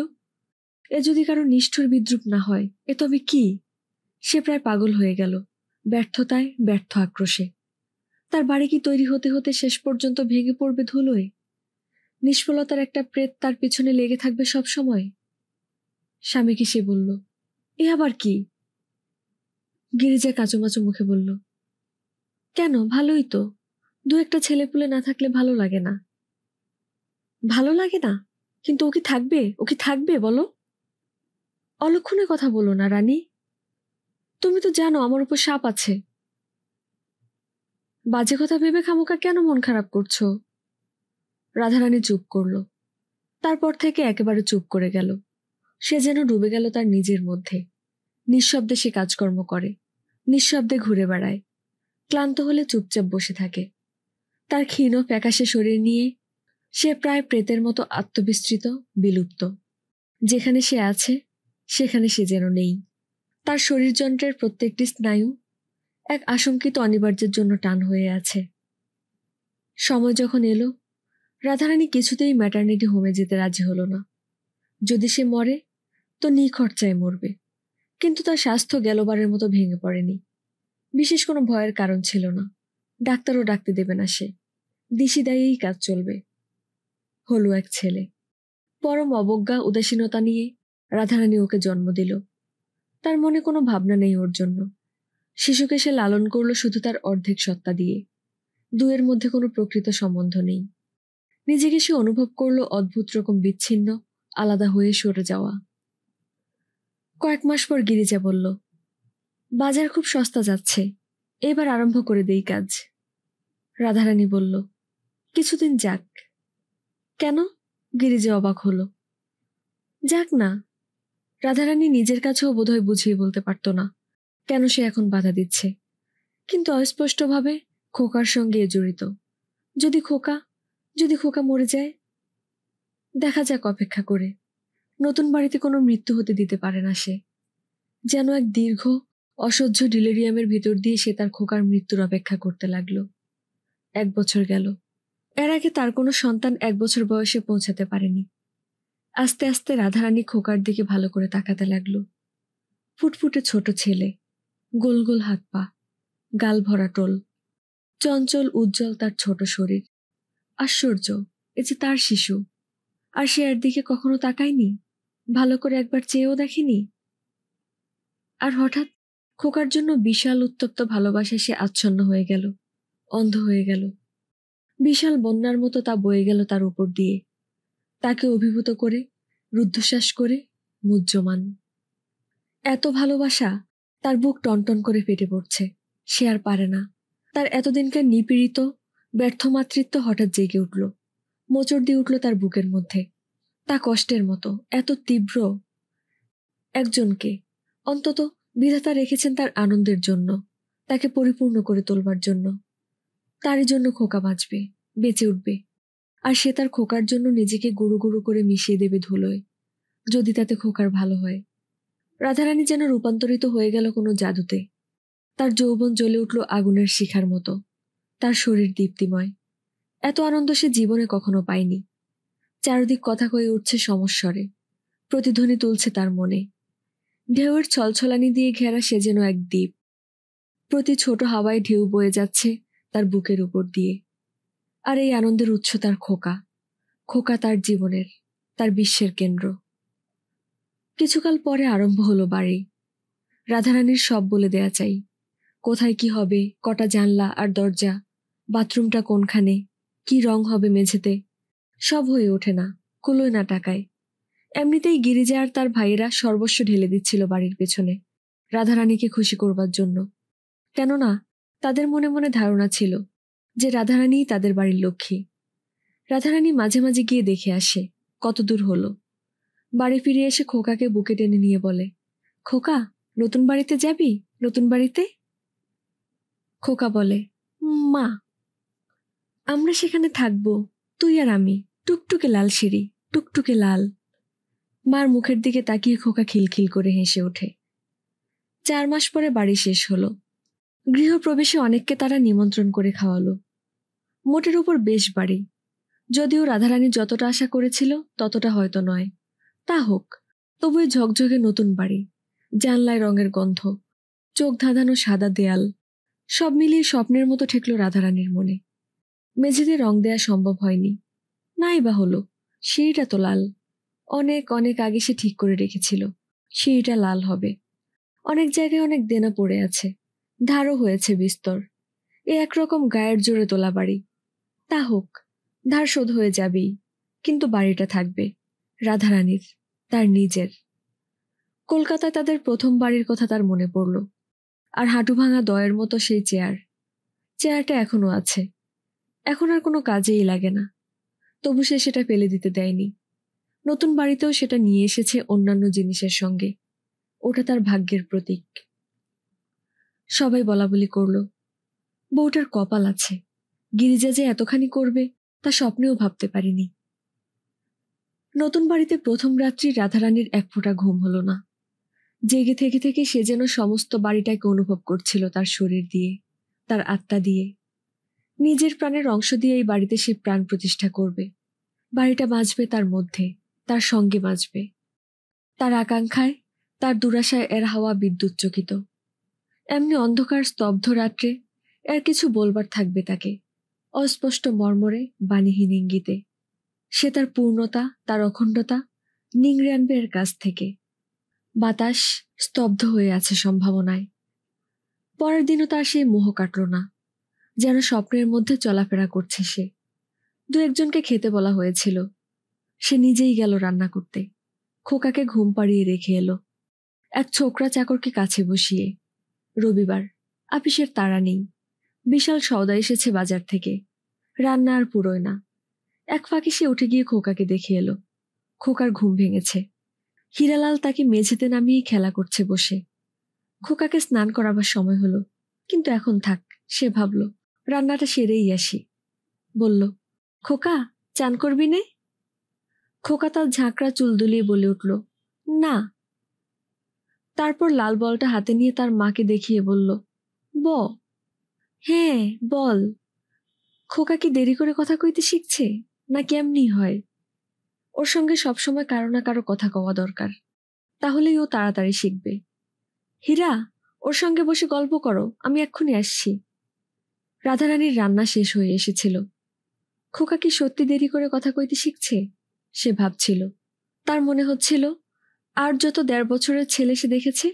এ যদি কারো নিষ্ঠুর বিদ্রুপ না হয়, এ তবে কি? সে প্রায় পাগল হয়ে গেল, ব্যর্থতায়, ব্যর্থ আক্রোশে। তার বাড়ি কি তৈরি হতে হতে শেষ পর্যন্ত ভেঙে পড়বে ধুলোয়? নিষ্ফলতার একটা প্রেত তার পিছনে লেগে থাকবে সব সময়। স্বামীকে সে বলল, এ আবার কি? গিরিজা কাঁচুমাচু মুখে বলল, কেন, ভালোই তো। 2-একটা ছেলেপুলে না থাকলে ভালো লাগে না। ভালো লাগে না? কিন্তু ও কি থাকবে? ও কি থাকবে বলো? অলক্ষণে কথা বলো না রানী। তুমি তো জানো আমার উপর শাপ আছে। বাজে কথা ভেবে খামোকা কেন মন খারাপ করছো? রাধারানী চুপ করল। তারপর থেকে একেবারে চুপ করে গেল। সে যেন ডুবে গেল তার নিজের মধ্যে। নিঃশব্দে সে কাজকর্ম করে, নিঃশব্দে ঘুরে বেড়ায়, ক্লান্ত হলে চুপচাপ বসে থাকে। তার ক্ষীণ ফ্যাকাশে শরীর নিয়ে সে প্রায় প্রেতের মতো আত্মবিস্তৃত, বিলুপ্ত। যেখানে সে আছে সেখানে সে যেন নেই। তার শরীরযন্ত্রের প্রত্যেকটি স্নায়ু এক আশঙ্কিত অনিবার্যের জন্য টান হয়ে আছে। সময় যখন এলো, রাধারানী কিছুতেই ম্যাটারনিটি হোমে যেতে রাজি হলো না। যদি সে মরে তো নিখরচায় মরবে। কিন্তু তার স্বাস্থ্য গেলবারের মতো ভেঙে পড়েনি। বিশেষ কোনো ভয়ের কারণ ছিল না। ডাক্তারও ডাকতে দেবে না সে। দিশিদায়েই কাজ চলবে। হলো এক ছেলে। পরম অবজ্ঞা উদাসীনতা নিয়ে রাধারানী ওকে জন্ম দিল। তার মনে কোনো ভাবনা নেই ওর জন্য। শিশুকে সে লালন করল শুধু তার অর্ধেক সত্তা দিয়ে। দুয়ের মধ্যে কোনো প্রকৃত সম্বন্ধ নেই। নিজেকে সে অনুভব করলো অদ্ভুত রকম বিচ্ছিন্ন, আলাদা হয়ে সরে যাওয়া। কয়েক মাস পর গিরিজা বলল, বাজার খুব সস্তা যাচ্ছে, এবার আরম্ভ করে দেই কাজ। রাধারানী বলল, কিছুদিন যাক। কেন? গিরিজা অবাক হলো। যাক না। রাধারানী নিজের কাছেও বোধহয় বুঝিয়ে বলতে পারত না কেন সে এখন বাধা দিচ্ছে, কিন্তু অস্পষ্টভাবে খোকার সঙ্গে জড়িত। যদি খোকা যদি খোকা মরে যায়? দেখা যাক অপেক্ষা করে। নতুন বাড়িতে কোনো মৃত্যু হতে দিতে পারে না সে। যেন এক দীর্ঘ অসহ্য ডিলেরিয়ামের ভিতর দিয়ে সে তার খোকার মৃত্যুর অপেক্ষা করতে লাগলো। 1 বছর গেল। এর আগে তার কোনো সন্তান 1 বছর বয়সে পৌঁছাতে পারেনি। আস্তে আস্তে রাধারানী খোকার দিকে ভালো করে তাকাতে লাগলো। ফুটফুটে ছোট ছেলে, গোল গোল হাত পা, গাল ভরা টোল, চঞ্চল উজ্জ্বল তার ছোট শরীর। আশ্চর্য, এ যে তার শিশু। আর সে এর দিকে কখনো তাকায়নি, ভালো করে একবার চেয়েও দেখেনি। আর হঠাৎ খোকার জন্য বিশাল উত্তপ্ত ভালোবাসায় সে আচ্ছন্ন হয়ে গেল, অন্ধ হয়ে গেল। বিশাল বন্যার মতো তা বয়ে গেল তার উপর দিয়ে, তাকে অভিভূত করে, রুদ্ধশ্বাস করে, মুহ্যমান। এত ভালোবাসা, তার বুক টনটন করে ফেটে পড়ছে। সে আর পারে না। তার এতদিনকার নিপীড়িত ব্যর্থ মাতৃত্ব হঠাৎ জেগে উঠল, মোচড় দিয়ে উঠল তার বুকের মধ্যে। তা কষ্টের মতো, এত তীব্র। একজনকে অন্তত বিধাতা রেখেছেন তার আনন্দের জন্য, তাকে পরিপূর্ণ করে তোলবার জন্য। তারই জন্য খোকা বাঁচবে, বেঁচে উঠবে। আর সে তার খোকার জন্য নিজেকে গুঁড়ো গুঁড়ো করে মিশিয়ে দেবে ধুলোয়, যদি তাতে খোকার ভালো হয়। রাধারানী যেন রূপান্তরিত হয়ে গেল কোনো জাদুতে। তার যৌবন জ্বলে উঠল আগুনের শিখার মতো, তার শরীর দীপ্তিময়। এত আনন্দ সে জীবনে কখনো পায়নি। চারদিক কথা কয়ে উঠছে সমস্বরে, প্রতিধ্বনি তুলছে তার মনে। ঢেউয়ের ছলছলানি দিয়ে ঘেরা সে যেন এক দ্বীপ। প্রতি ছোট হাওয়ায় ঢেউ বয়ে যাচ্ছে তার বুকের উপর দিয়ে। আর এই আনন্দের উৎস তার খোকা। খোকা তার জীবনের, তার বিশ্বের কেন্দ্র। কিছুকাল পরে আরম্ভ হলো বাড়ি। রাধারানীর সব বলে দেয়া চাই। কোথায় কি হবে, কটা জানলা আর দরজা, বাথরুমটা কোনখানে, কি রং হবে মেঝেতে, সব হয়ে ওঠে না, কুলোয় না টাকায়। এমনিতেই গিরিজা আর তার ভাইয়েরা সর্বস্ব ঢেলে দিচ্ছিল বাড়ির পেছনে, রাধারানীকে খুশি করবার জন্য। কেননা তাদের মনে মনে ধারণা ছিল যে রাধারানীই তাদের বাড়ির লক্ষ্মী। রাধারানী মাঝে মাঝে গিয়ে দেখে আসে কত দূর হলো। বাড়ি ফিরে এসে খোকাকে বুকে টেনে নিয়ে বলে, খোকা, নতুন বাড়িতে যাবি? নতুন বাড়িতে? খোকা বলে, মা, আমরা সেখানে থাকবো, তুই আর আমি। টুকটুকে লাল সিঁড়ি, টুকটুকে লাল। মার মুখের দিকে তাকিয়ে খোকা খিলখিল করে হেসে ওঠে। 4 মাস পরে বাড়ি শেষ হলো। গৃহপ্রবেশে অনেককে তারা নিমন্ত্রণ করে খাওয়ালো। মোটের উপর বেশ বাড়ি, যদিও রাধারানী যতটা আশা করেছিল ততটা হয়তো নয়। তা হোক, তবুই ঝকঝকে নতুন বাড়ি, জানলায় রঙের গন্ধ, চোখ ধাঁধানো সাদা দেয়াল, সব মিলিয়ে স্বপ্নের মতো ঠেকল রাধারানীর মনে। মেঝেতে রং দেয়া সম্ভব হয়নি, নাই বা হলো। সিঁড়িটা তো লাল। অনেক অনেক আগে সে ঠিক করে রেখেছিল সিঁড়িটা লাল হবে। অনেক জায়গায় অনেক দেনা পড়ে আছে, ধারও হয়েছে বিস্তর। এ একরকম গায়ের জোরে তোলা বাড়ি। তা হোক, ধার শোধ হয়ে যাবেই, কিন্তু বাড়িটা থাকবে রাধারানীর, তার নিজের। কলকাতায় তাদের প্রথম বাড়ির কথা তার মনে পড়ল। আর হাঁটু ভাঙা দয়ের মতো সেই চেয়ারটা এখনো আছে। এখন আর কোনো কাজেই লাগে না, তবু সে সেটা ফেলে দিতে দেয়নি। নতুন বাড়িতেও সেটা নিয়ে এসেছে অন্যান্য জিনিসের সঙ্গে। ওটা তার ভাগ্যের প্রতীক। সবাই বলাবলি করল, বউটার কপাল আছে, গিরিজা যে এতখানি করবে তা স্বপ্নেও ভাবতে পারিনি। নতুন বাড়িতে প্রথম রাত্রি রাধারানীর এক ফোঁটা ঘুম হলো না। জেগে থেকে থেকে সে যেন সমস্ত বাড়িটাকে অনুভব করছিল তার শরীর দিয়ে, তার আত্মা দিয়ে। নিজের প্রাণের অংশ দিয়ে এই বাড়িতে সে প্রাণ প্রতিষ্ঠা করবে। বাড়িটা বাঁচবে তার মধ্যে, তার সঙ্গে বাঁচবে। তার আকাঙ্ক্ষায়, তার দুরাশায় এর হাওয়া বিদ্যুৎ চকিত। এমনি অন্ধকার স্তব্ধ রাত্রে এর কিছু বলবার থাকবে তাকে, অস্পষ্ট মর্মরে, বাণীহীন ইঙ্গিতে। সে তার পূর্ণতা, তার অখণ্ডতা নিংড়ে আনবে এর কাছ থেকে। বাতাস স্তব্ধ হয়ে আছে সম্ভাবনায়। পরের দিনও তার সেই মোহ কাটল না, যেন স্বপ্নের মধ্যে চলাফেরা করছে সে। 2-1জনকে খেতে বলা হয়েছিল, সে নিজেই গেল রান্না করতে। খোকাকে ঘুম পাড়িয়ে রেখে এলো, এক ছোকরা চাকরকে কাছে বসিয়ে। রবিবার, আপিসের তাড়া নেই। বিশাল সওদা এসেছে বাজার থেকে। রান্না আর পুরোয় না। এক ফাঁকে সে উঠে গিয়ে খোকাকে দেখে এলো। খোকার ঘুম ভেঙেছে। হীরালাল তাকে মেঝেতে নামিয়ে খেলা করছে বসে। খোকাকে স্নান করাবার সময় হলো, কিন্তু এখন থাক, সে ভাবল রান্নাটা সেরেই আসি। বলল, খোকা, চান করবি নে? খোকা তার ঝাঁকড়া চুল দুলিয়ে বলে উঠল, না। তারপর লাল বলটা হাতে নিয়ে তার মাকে দেখিয়ে বলল, ব। হ্যাঁ, বল। খোকা কি দেরি করে কথা কইতে শিখছে, না কেমনি হয়? ওর সঙ্গে সবসময় কারো না কারো কথা কওয়া দরকার, তাহলেই ও তাড়াতাড়ি শিখবে। হীরা, ওর সঙ্গে বসে গল্প করো, আমি এক্ষুনি আসছি। রাধারানীর রান্না শেষ হয়ে এসেছিল। খোকা কি সত্যি দেরি করে কথা কইতে শিখছে? সে ভাবছিল। তার মনে হচ্ছিল আর যত 1.5 বছরের ছেলে সে দেখেছে,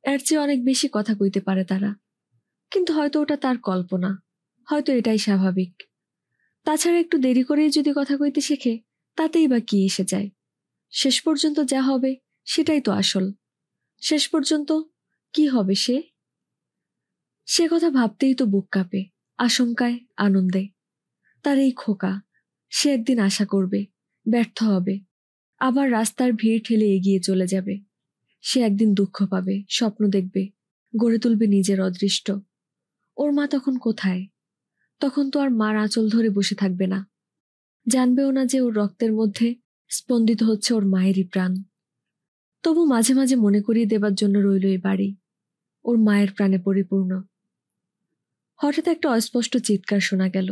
এর চেয়ে অনেক বেশি কথা কইতে পারে তারা। কিন্তু হয়তো ওটা তার কল্পনা, হয়তো এটাই স্বাভাবিক। তাছাড়া একটু দেরি করেই যদি কথা কইতে শেখে, তাতেই বা কি এসে যায়? শেষ পর্যন্ত যা হবে সেটাই তো আসল। শেষ পর্যন্ত কি হবে সে কথা ভাবতেই তো বুক কাঁপে, আশঙ্কায়, আনন্দে। তার এই খোকা, সে একদিন আশা করবে, ব্যর্থ হবে, আবার রাস্তার ভিড় ঠেলে এগিয়ে চলে যাবে। সে একদিন দুঃখ পাবে, স্বপ্ন দেখবে, গড়ে তুলবে নিজের অদৃষ্ট। ওর মা তখন কোথায়? তখন তো আর মার আঁচল ধরে বসে থাকবে না। জানবেও না যে ওর রক্তের মধ্যে স্পন্দিত হচ্ছে ওর মায়েরই প্রাণ। তবু মাঝে মাঝে মনে করিয়ে দেবার জন্য রইল এই বাড়ি, ওর মায়ের প্রাণে পরিপূর্ণ। হঠাৎ একটা অস্পষ্ট চিৎকার শোনা গেল।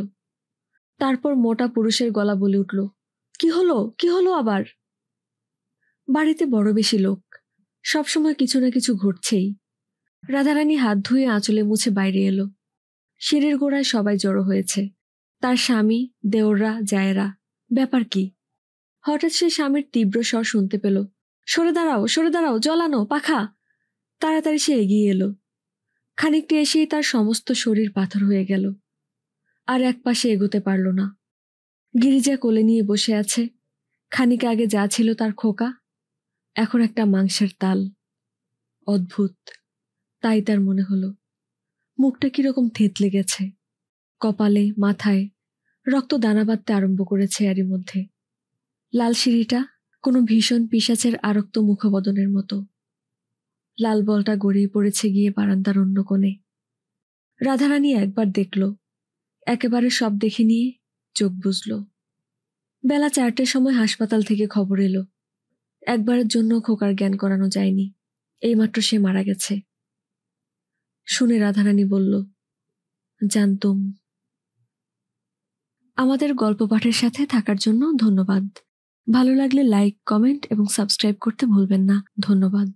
তারপর মোটা পুরুষের গলা বলে উঠল, কি হলো, কি হলো আবার? বাড়িতে বড় বেশি লোক, সবসময় কিছু না কিছু ঘটছেই। রাধারানী হাত ধুয়ে আঁচলে মুছে বাইরে এলো। সিঁড়ির গোড়ায় সবাই জড়ো হয়েছে, তার স্বামী, দেওররা, জায়েরা। ব্যাপার কি? হঠাৎ সে স্বামীর তীব্র স্বর শুনতে পেল, সরে দাঁড়াও, সরে দাঁড়াও, জ্বলানো পাখা। তাড়াতাড়ি সে এগিয়ে এলো। খানিকটা এসেই তার সমস্ত শরীর পাথর হয়ে গেল। আর এক পাশে এগোতে পারল না। গিরিজা কোলে নিয়ে বসে আছে। খানিক আগে যা ছিল তার খোকা, এখন একটা মাংসের তাল। অদ্ভুত, তাই তার মনে হলো। মুখটা কিরকম থেতলে গেছে, কপালে, মাথায় রক্ত দানা বাঁধতে আরম্ভ করেছে এরই মধ্যে। লাল সিঁড়িটা কোনো ভীষণ পিশাচের আরক্ত মুখবদনের মতো। লাল বলটা গড়িয়ে পড়েছে গিয়ে বারান্দার অন্য কোণে। রাধারানী একবার দেখল, একেবারে সব দেখে নিয়ে চোখ বুজল। বেলা 4টের সময় হাসপাতাল থেকে খবর এলো, একবারের জন্য খোকার জ্ঞান করানো যায়নি, এইমাত্র সে মারা গেছে। শুনে রাধারানী বলল, জানতুম। আমাদের গল্প পাঠের সাথে থাকার জন্য ধন্যবাদ। ভালো লাগলে লাইক, কমেন্ট এবং সাবস্ক্রাইব করতে ভুলবেন না। ধন্যবাদ।